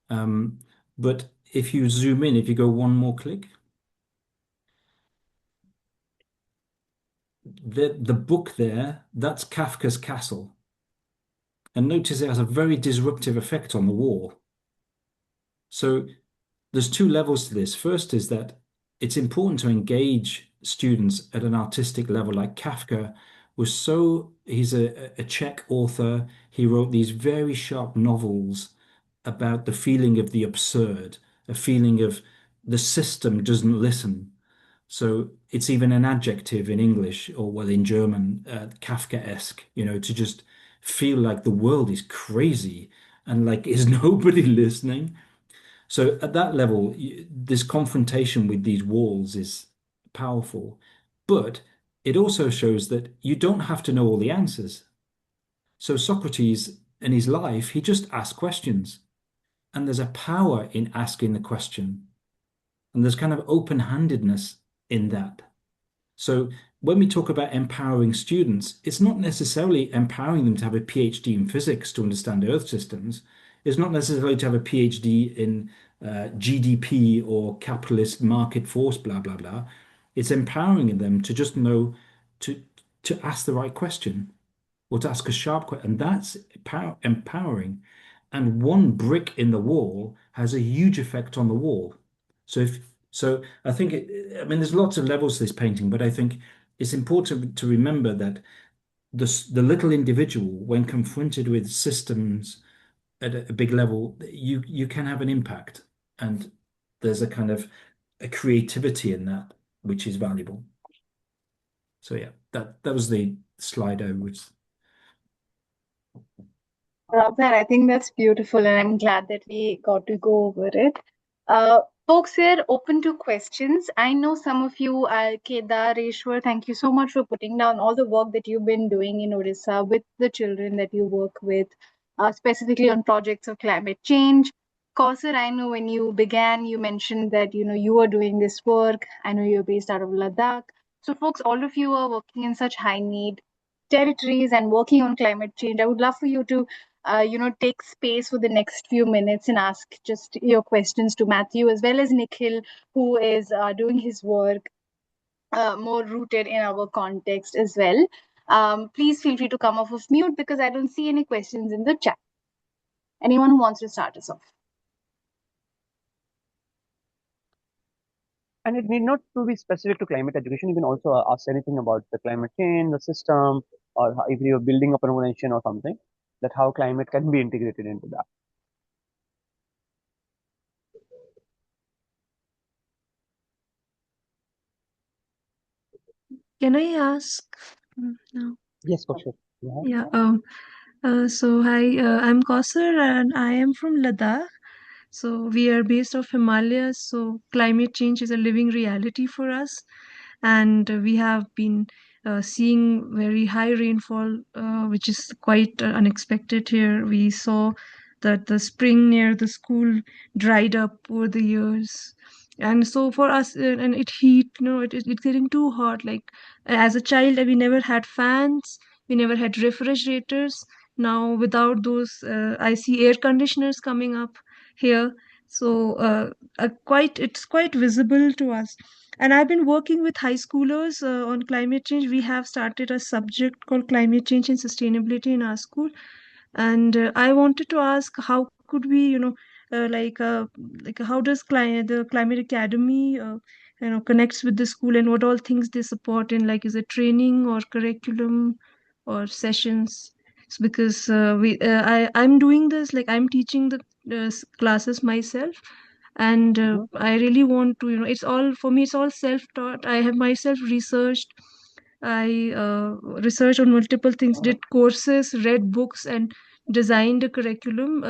But if you zoom in, if you go one more click, the book there, that's Kafka's Castle. And notice it has a very disruptive effect on the wall. So there's two levels to this. First is that it's important to engage students at an artistic level. Like Kafka he's a Czech author. He wrote these very sharp novels about the feeling of the absurd, a feeling of the system doesn't listen. So it's even an adjective in English or well in German, Kafkaesque, to just feel like the world is crazy and like is nobody listening. So at that level, this confrontation with these walls is powerful, but it also shows that you don't have to know all the answers. So Socrates in his life, he just asked questions, and there's a power in asking the question, and there's kind of open-handedness in that. So when we talk about empowering students, it's not necessarily empowering them to have a PhD in physics to understand Earth systems. It's not necessarily to have a PhD in GDP or capitalist market force, blah, blah, blah. It's empowering them to just know to ask the right question or to ask a sharp question. And that's empowering. And one brick in the wall has a huge effect on the wall. So I think there's lots of levels to this painting, but I think it's important to remember that the little individual, when confronted with systems at a big level, you can have an impact, and there's a kind of a creativity in that which is valuable. So yeah, that was the slide I was. Love that. I think that's beautiful, and I'm glad that we got to go over it. Folks here, open to questions. I know some of you, Kedar, Ishwar, thank you so much for putting down all the work that you've been doing in Odisha with the children that you work with, specifically on projects of climate change. Kausar, I know when you began, you mentioned that you were doing this work. I know you're based out of Ladakh. So, folks, all of you are working in such high need territories and working on climate change. I would love for you to take space for the next few minutes and ask just your questions to Matthew as well as Nikhil, who is doing his work more rooted in our context as well. Please feel free to come off of mute because I don't see any questions in the chat. Anyone who wants to start us off? And it need not to be specific to climate education. You can also ask anything about the climate change, the system, or if you're building up an organization or something, that how climate can be integrated into that. Can I ask now? Yes, for sure. Yeah. Yeah. So hi, I'm Kausar and I am from Ladakh. So we are based off Himalayas. So climate change is a living reality for us, and we have been seeing very high rainfall, which is quite unexpected here. We saw that the spring near the school dried up over the years. And so for us, and it heat, it's getting too hot. Like as a child, we never had fans, we never had refrigerators. Now without those, I see air conditioners coming up here. So it's quite visible to us. And I've been working with high schoolers on climate change. We have started a subject called climate change and sustainability in our school. And I wanted to ask, how could we, like how does the Climate Academy, connects with the school, and what all things they support in, like, is it training or curriculum or sessions? It's because I'm doing this, like I'm teaching the classes myself, and Mhm. I really want to, it's all for me, it's all self-taught. I have myself researched. I researched on multiple things, did courses, read books, and designed a curriculum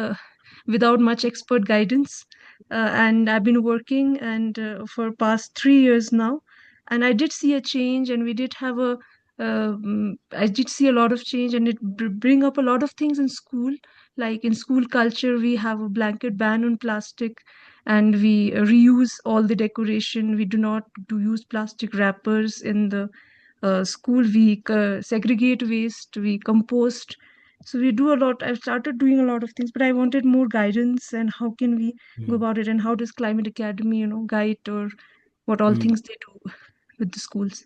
without much expert guidance. And I've been working and for past 3 years now, and I did see a change, and we did have I did see a lot of change, and it bring up a lot of things in school. Like in school culture, we have a blanket ban on plastic, and we reuse all the decoration. We do not do use plastic wrappers in the school. We segregate waste, we compost. So we do a lot. I've started doing a lot of things, but I wanted more guidance, and how can we go Mm. about it, and how does Climate Academy, guide, or what all Mm. things they do with the schools.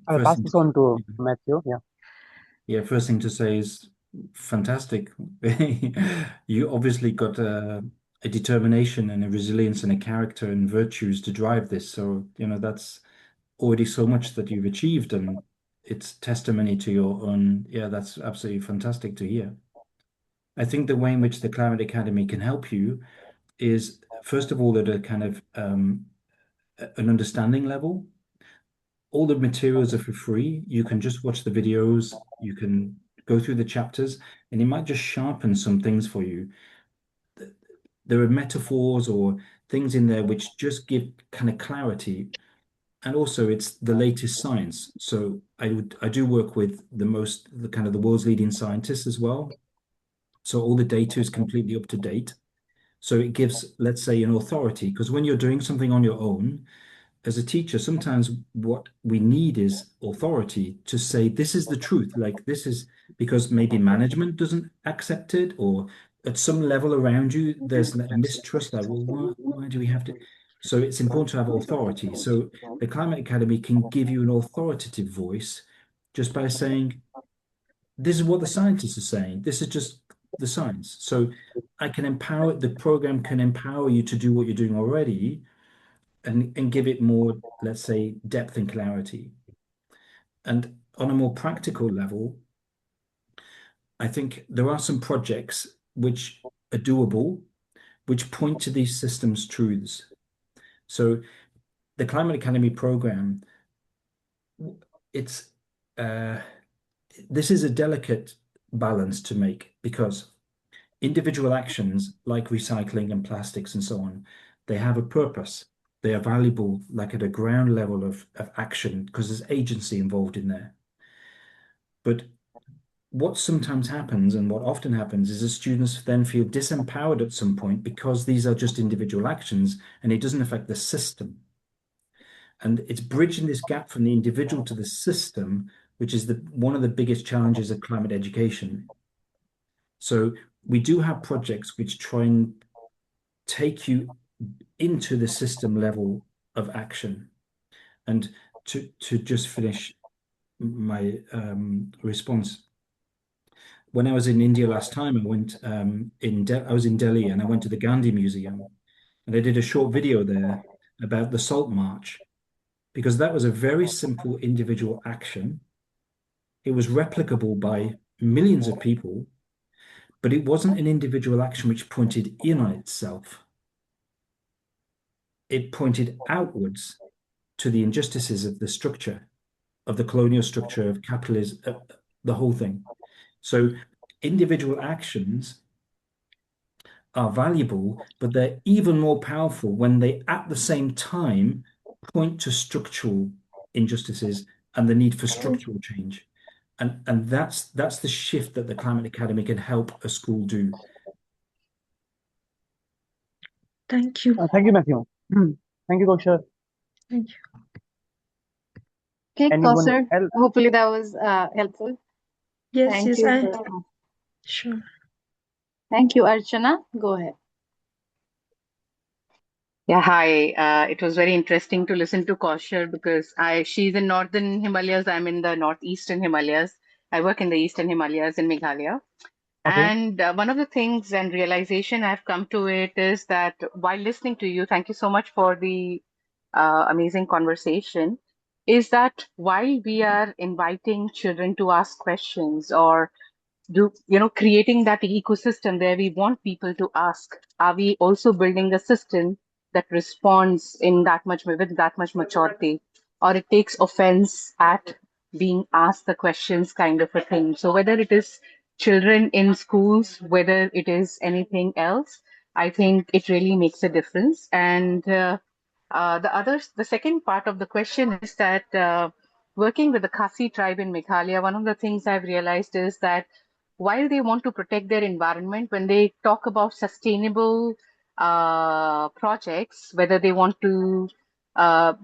I'll First pass thing this on to to, Matthew. Yeah. first thing to say is fantastic. You obviously got a determination and a resilience and a character and virtues to drive this. So, that's already so much that you've achieved, and it's testimony to your own. Yeah, that's absolutely fantastic to hear. I think the way in which the Climate Academy can help you is, first of all, at a kind of an understanding level. All the materials are for free. You can just watch the videos, you can go through the chapters, and it might just sharpen some things for you. There are metaphors or things in there which just give kind of clarity. And also it's the latest science. So I do work with the kind of the world's leading scientists as well. So all the data is completely up to date. So it gives, let's say, an authority, because when you're doing something on your own, as a teacher, sometimes what we need is authority to say this is the truth. Like this is because maybe management doesn't accept it, or at some level around you, there's a mistrust. Like, well, why do we have to? So it's important to have authority. So the Climate Academy can give you an authoritative voice just by saying, this is what the scientists are saying. This is just the science. So I can empower, the program can empower you to do what you're doing already, and give it more, let's say, depth and clarity. And on a more practical level, I think there are some projects which are doable, which point to these systems truths. So the Climate Academy program, it's uh, this is a delicate balance to make, because individual actions like recycling and plastics and so on, they have a purpose. They are valuable, like at a ground level of action, because there's agency involved in there. But what sometimes happens, and what often happens, is that students then feel disempowered at some point because these are just individual actions and it doesn't affect the system. And it's bridging this gap from the individual to the system, which is one of the biggest challenges of climate education. So we do have projects which try and take you into the system level of action. And to just finish my response, when I was in India last time, I was in Delhi and I went to the Gandhi Museum and I did a short video there. about the Salt March, because that was a very simple individual action. It was replicable by millions of people, but it wasn't an individual action which pointed in on itself. It pointed outwards to the injustices of the structure, of the colonial structure, of capitalism, the whole thing. So individual actions are valuable, but they're even more powerful when they, at the same time, point to structural injustices and the need for structural change. And that's the shift that the Climate Academy can help a school do. Thank you. Thank you, Matthew. Thank you, Kaushal. Thank you. Okay, Anyone Kausar, else? hopefully that was helpful. Yes, Thank yes, you. sure. Thank you, Archana. Go ahead. Yeah, hi. It was very interesting to listen to Kaushal because she's in northern Himalayas. I'm in the northeastern Himalayas. I work in the eastern Himalayas in Meghalaya. Okay. And one of the things and realization I've come to it is that while listening to you, thank you so much for the amazing conversation, is that while we are inviting children to ask questions or creating that ecosystem where we want people to ask, are we also building a system that responds in that much with that much maturity, or it takes offense at being asked the questions kind of a thing? So whether it is children in schools, whether it is anything else, I think it really makes a difference. And the second part of the question is that working with the Khasi tribe in Meghalaya, one of the things I've realized is that while they want to protect their environment, when they talk about sustainable projects, whether they want to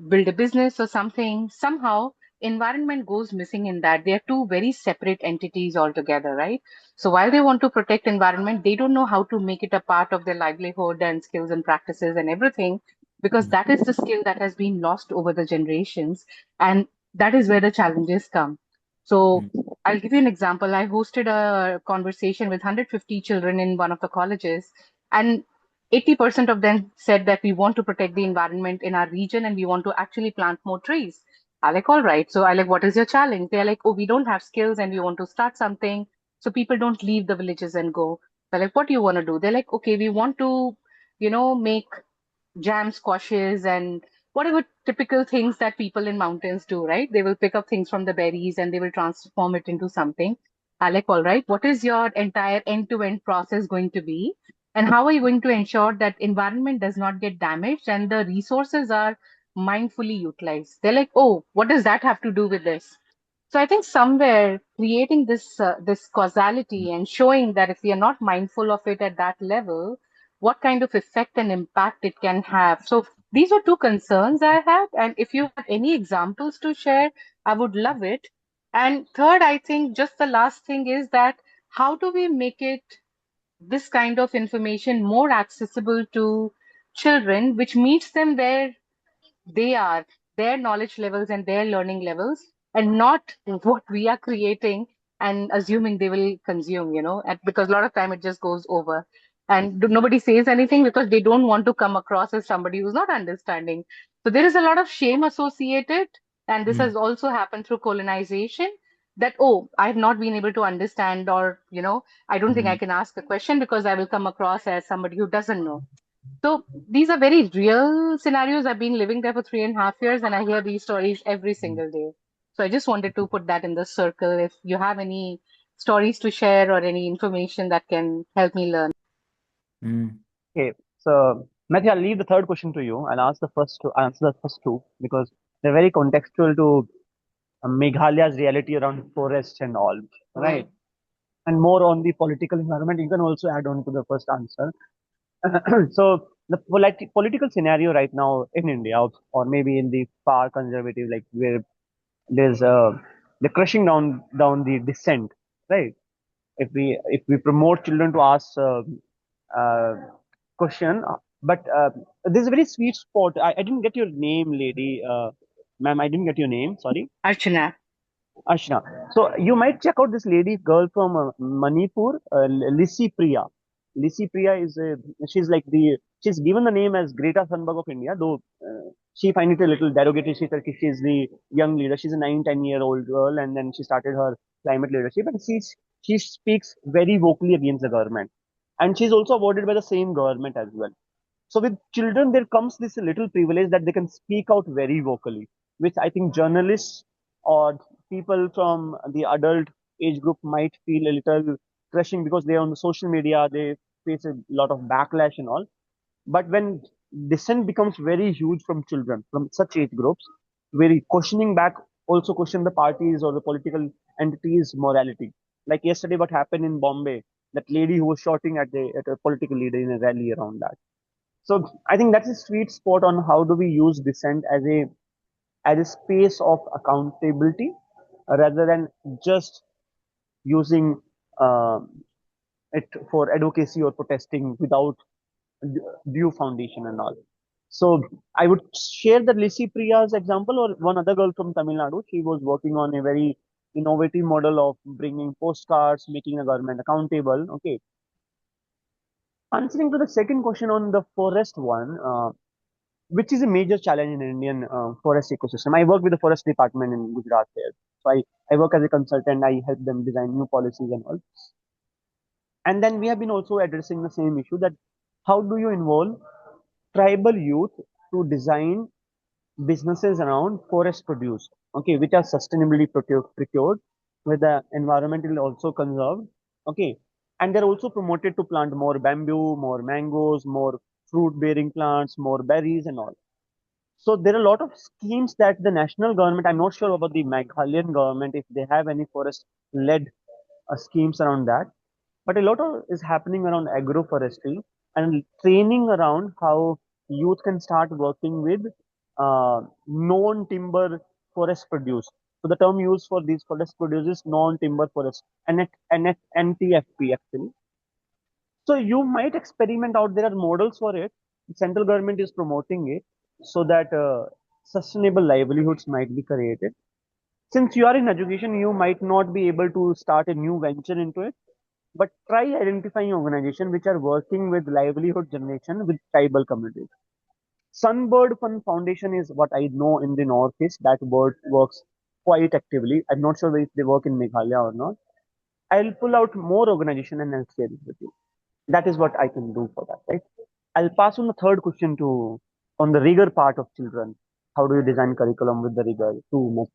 build a business or something, somehow environment goes missing in that. They are two very separate entities altogether, right? So while they want to protect environment, they don't know how to make it a part of their livelihood and skills and practices and everything, because that is the skill that has been lost over the generations. And that is where the challenges come. So I'll give you an example. I hosted a conversation with 150 children in one of the colleges, and 80% of them said that we want to protect the environment in our region and we want to actually plant more trees. I like, all right. So I like, what is your challenge? They're like, oh, we don't have skills and we want to start something. So people don't leave the villages and go. They're like, what do you want to do? They're like, okay, we want to, make jam squashes and whatever typical things that people in mountains do, right? They will pick up things from the berries and they will transform it into something. I like, all right, what is your entire end-to-end process going to be? And how are you going to ensure that environment does not get damaged and the resources are mindfully utilized? They're like, oh, what does that have to do with this? So I think somewhere creating this causality and showing that if we are not mindful of it at that level, what kind of effect and impact it can have. So these were two concerns I had, and if you have any examples to share, I would love it. And third, I think just the last thing is that how do we make it this kind of information more accessible to children, which meets them where they are, their knowledge levels and their learning levels, and not what we are creating and assuming they will consume, because a lot of time it just goes over. And nobody says anything because they don't want to come across as somebody who's not understanding. So there is a lot of shame associated. And this has also happened through colonization, that, oh, I have not been able to understand, or, I don't think I can ask a question because I will come across as somebody who doesn't know. So these are very real scenarios. I've been living there for 3.5 years and I hear these stories every single day. So I just wanted to put that in the circle. If you have any stories to share or any information that can help me learn. Okay. So, Matthew, I'll leave the third question to you. I'll answer the first two because they're very contextual to Meghalaya's reality around forests and all, right? And more on the political environment. You can also add on to the first answer. So the political scenario right now in India, or maybe in the far conservative, like where there's the crushing down the dissent, right? If we promote children to ask uh, question, but there's a very sweet spot. I didn't get your name, lady, ma'am. I didn't get your name. Sorry. Archana. Ashna. So you might check out this lady girl from Manipur, Lisi Priya. Lisi Priya she's like the she's given the name as Greta Thunberg of India, though she find it a little derogatory. She said she's the young leader. She's a 9, 10-year-old girl, and then she started her climate leadership, and she speaks very vocally against the government, and she's also awarded by the same government as well. So with children, there comes this little privilege that they can speak out very vocally, which I think journalists or people from the adult age group might feel a little crushing because they're on the social media, they face a lot of backlash and all. But when dissent becomes very huge from children, from such age groups, very questioning back also question the parties or the political entities' morality. Like yesterday, what happened in Bombay, that lady who was shouting at a political leader in a rally around that. So I think that's a sweet spot on how do we use dissent as a space of accountability rather than just using uh, it for advocacy or protesting without due foundation and all. So I would share the Lissy Priya's example or one other girl from Tamil Nadu. She was working on a very innovative model of bringing postcards, making the government accountable. Okay. Answering to the second question on the forest one, which is a major challenge in Indian forest ecosystem. I work with the forest department in Gujarat here. So I work as a consultant. I help them design new policies and all. And then we have been also addressing the same issue that how do you involve tribal youth to design businesses around forest produce, okay, which are sustainably procured, where the environment is also conserved, okay, and they're also promoted to plant more bamboo, more mangoes, more fruit-bearing plants, more berries, and all. So there are a lot of schemes that the national government. I'm not sure about the Meghalayan government if they have any forest-led schemes around that, but a lot of is happening around agroforestry and training around how youth can start working with non-timber forest produce. So the term used for these forest produce is non-timber forest, NTFP actually. So you might experiment out. There are models for it. The central government is promoting it so that sustainable livelihoods might be created. Since you are in education, you might not be able to start a new venture into it, but try identifying organizations which are working with livelihood generation with tribal communities. Sunbird Fund Foundation is what I know in the Northeast. That word works quite actively. I'm not sure if they work in Meghalaya or not. I'll pull out more organization and I'll share it with you. That is what I can do for that, right? I'll pass on the third question to on the rigor part of children. How do you design curriculum with the rigor to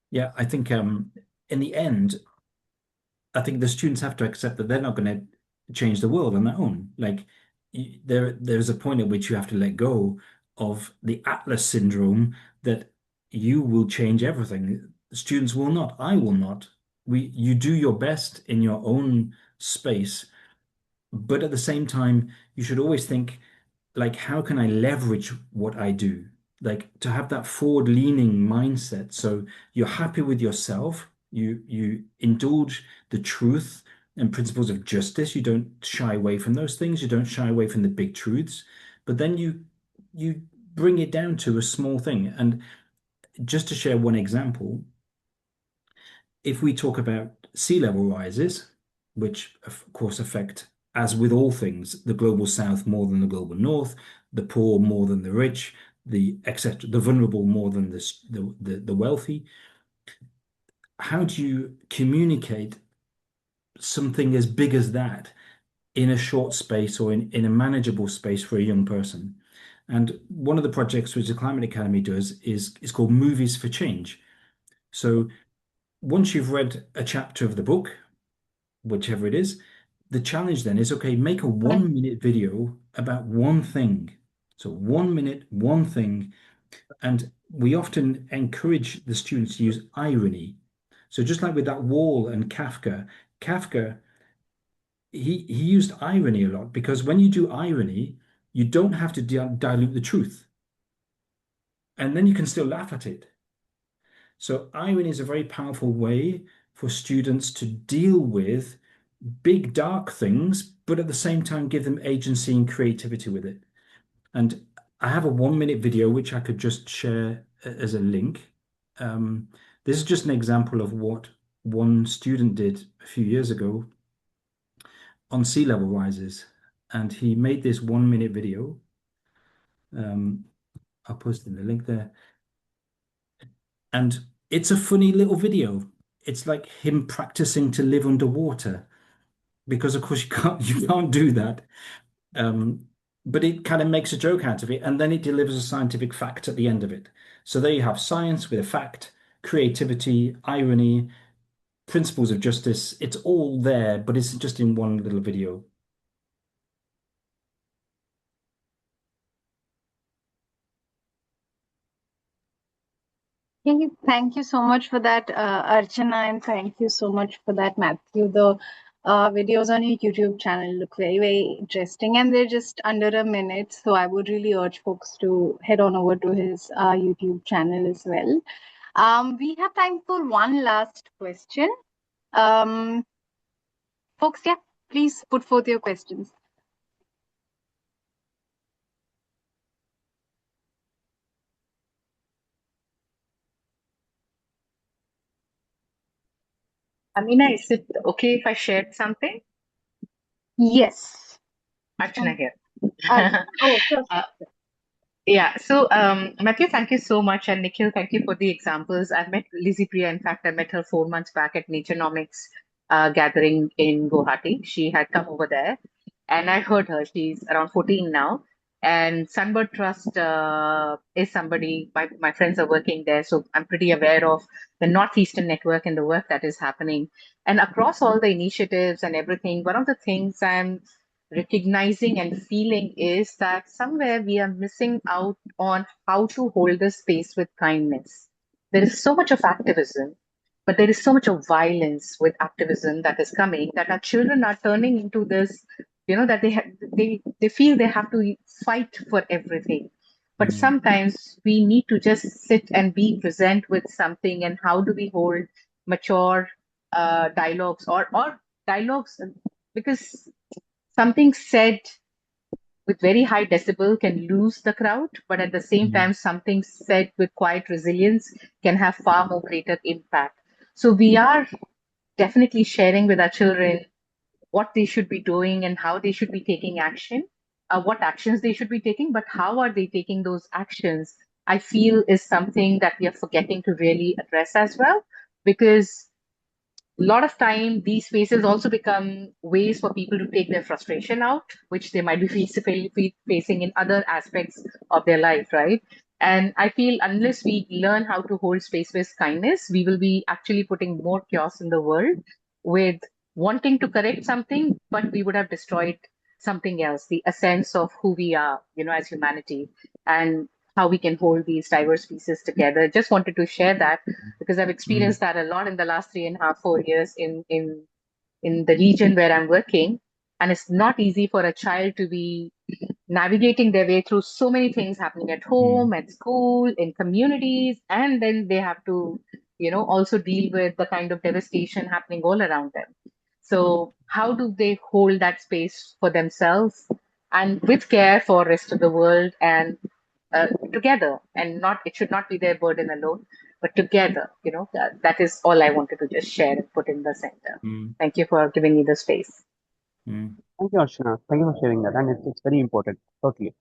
Yeah, I think in the end, I think the students have to accept that they're not going to change the world on their own. Like there's a point at which you have to let go of the Atlas syndrome that you will change everything. Students will not. I will not. You do your best in your own space, but at the same time, you should always think, like, how can I leverage what I do? Like to have that forward-leaning mindset. So you're happy with yourself. You indulge the truth and principles of justice. You don't shy away from those things. You don't shy away from the big truths. But then you bring it down to a small thing. And just to share one example, if we talk about sea level rises, which of course affect, as with all things, the global south more than the global north, the poor more than the rich, the etc., the vulnerable more than the wealthy. How do you communicate something as big as that in a short space or in a manageable space for a young person? And one of the projects which the Climate Academy does is called Movies for Change. So once you've read a chapter of the book, whichever it is, the challenge then is, okay, make a 1 minute video about one thing. So 1 minute, one thing. And we often encourage the students to use irony. So just like with that wall and Kafka, he used irony a lot because when you do irony, you don't have to dilute the truth. And then you can still laugh at it. So irony is a very powerful way for students to deal with big dark things, but at the same time give them agency and creativity with it. And I have a 1 minute video which I could just share as a link. This is just an example of what one student did a few years ago on sea level rises. and he made this 1 minute video. I'll post in the link there. And it's a funny little video. It's like him practicing to live underwater, because of course you can't do that. But it kind of makes a joke out of it, and then it delivers a scientific fact at the end of it. So there you have science with a fact, creativity, irony, principles of justice. It's all there, but it's just in one little video. Thank you so much for that, Archana, and thank you so much for that, Matthew. The videos on your YouTube channel look very, very interesting, and they're just under a minute. So I would really urge folks to head on over to his YouTube channel as well. We have time for one last question. Folks, yeah, please put forth your questions. Amina, is it okay if I shared something? Yes. Archana here. Oh, sure. Yeah, so Matthew, thank you so much, and Nikhil, thank you for the examples. I've met Lizzie Priya. In fact, I met her 4 months back at Naturenomics gathering in Guwahati. She had come over there, and I heard her. She's around 14 now, and Sunbird Trust is somebody. My friends are working there, so I'm pretty aware of the Northeastern Network and the work that is happening. And across all the initiatives and everything, one of the things I'm recognizing and feeling is that somewhere we are missing out on how to hold the space with kindness. There is so much of activism, but there is so much of violence with activism that is coming, that our children are turning into this, that they feel they have to fight for everything. But sometimes we need to just sit and be present with something. And how do we hold mature dialogues or dialogues? Because something said with very high decibel can lose the crowd, but at the same time, something said with quiet resilience can have far more greater impact. So we are definitely sharing with our children what they should be doing and how they should be taking action, what actions they should be taking, but how are they taking those actions? I feel is something that we are forgetting to really address as well, because a lot of time these spaces also become ways for people to take their frustration out, which they might be facing in other aspects of their life, right? And I feel unless we learn how to hold space with kindness, we will be actually putting more chaos in the world with wanting to correct something, but we would have destroyed something else, the essence of who we are, as humanity, and how we can hold these diverse pieces together. Just wanted to share that because I've experienced that a lot in the last 3.5, 4 years in the region where I'm working. And it's not easy for a child to be navigating their way through so many things happening at home, at school, in communities, and then they have to, also deal with the kind of devastation happening all around them. So how do they hold that space for themselves and with care for rest of the world, and together, and not it should not be their burden alone, but together. That is all I wanted to just share and put in the center. Thank you for giving me the space. Thank you, Archana. Thank you for sharing that, and it's very important. Totally.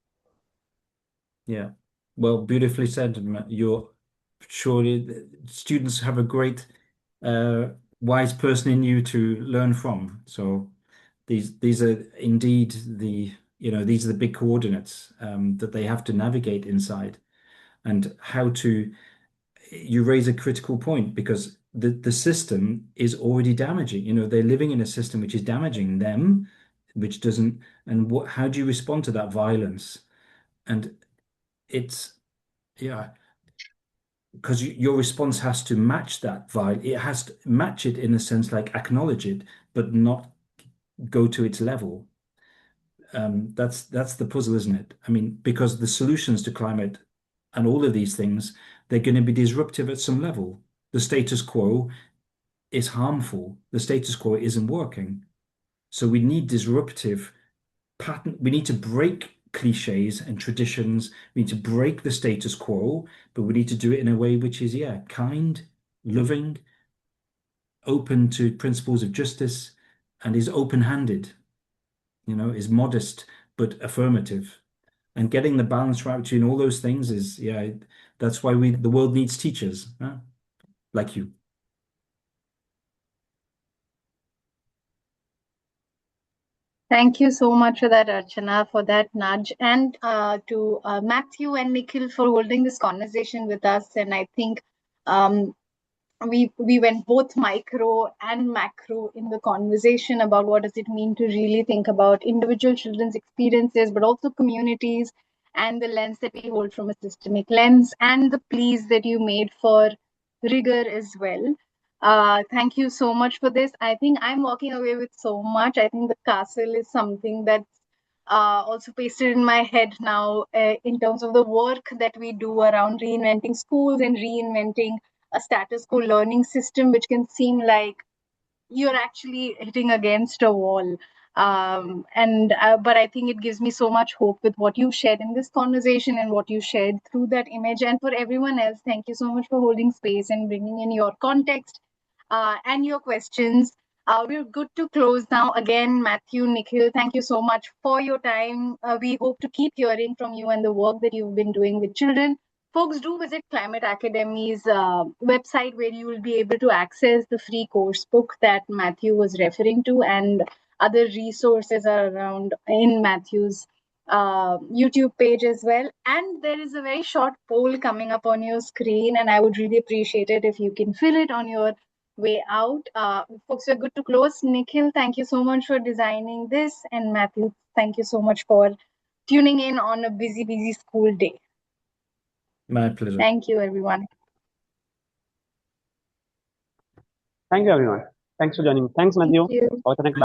Yeah. Well, beautifully said. You're surely students have a great wise person in you to learn from. So these are indeed these are the big coordinates that they have to navigate inside, and how to. You raise a critical point, because the system is already damaging. They're living in a system which is damaging them, which doesn't. And how do you respond to that violence? And it's yeah, because your response has to match that vibe. It has to match it in a sense, like acknowledge it, but not go to its level. That's the puzzle, isn't it? I mean, because the solutions to climate and all of these things, they're going to be disruptive at some level. The status quo is harmful. The status quo isn't working. So we need disruptive pattern. We need to break cliches and traditions. We need to break the status quo, but we need to do it in a way which is, kind, loving, open to principles of justice, and is open-handed. is modest but affirmative. And getting the balance right between all those things is, that's why the world needs teachers, like you. Thank you so much for that, Archana, for that nudge, and to Matthew and Nikhil for holding this conversation with us. And I think um, we went both micro and macro in the conversation about what does it mean to really think about individual children's experiences, but also communities, and the lens that we hold from a systemic lens, and the pleas that you made for rigor as well. Thank you so much for this. I think I'm walking away with so much. I think the castle is something that's also pasted in my head now in terms of the work that we do around reinventing schools and reinventing a status quo learning system, which can seem like you're actually hitting against a wall. And but I think it gives me so much hope with what you shared in this conversation and what you shared through that image. And for everyone else, thank you so much for holding space and bringing in your context and your questions. We're good to close now. Again, Matthew, Nikhil, thank you so much for your time. We hope to keep hearing from you and the work that you've been doing with children. Folks, do visit Climate Academy's website, where you will be able to access the free course book that Matthew was referring to, and other resources are around in Matthew's YouTube page as well. And there is a very short poll coming up on your screen, and I would really appreciate it if you can fill it on your way out. Folks, we're good to close. Nikhil, thank you so much for designing this, and Matthew, thank you so much for tuning in on a busy school day. My pleasure. Thank you, everyone. Thank you, everyone. Thanks for joining. Thanks, Matthew. Thank you.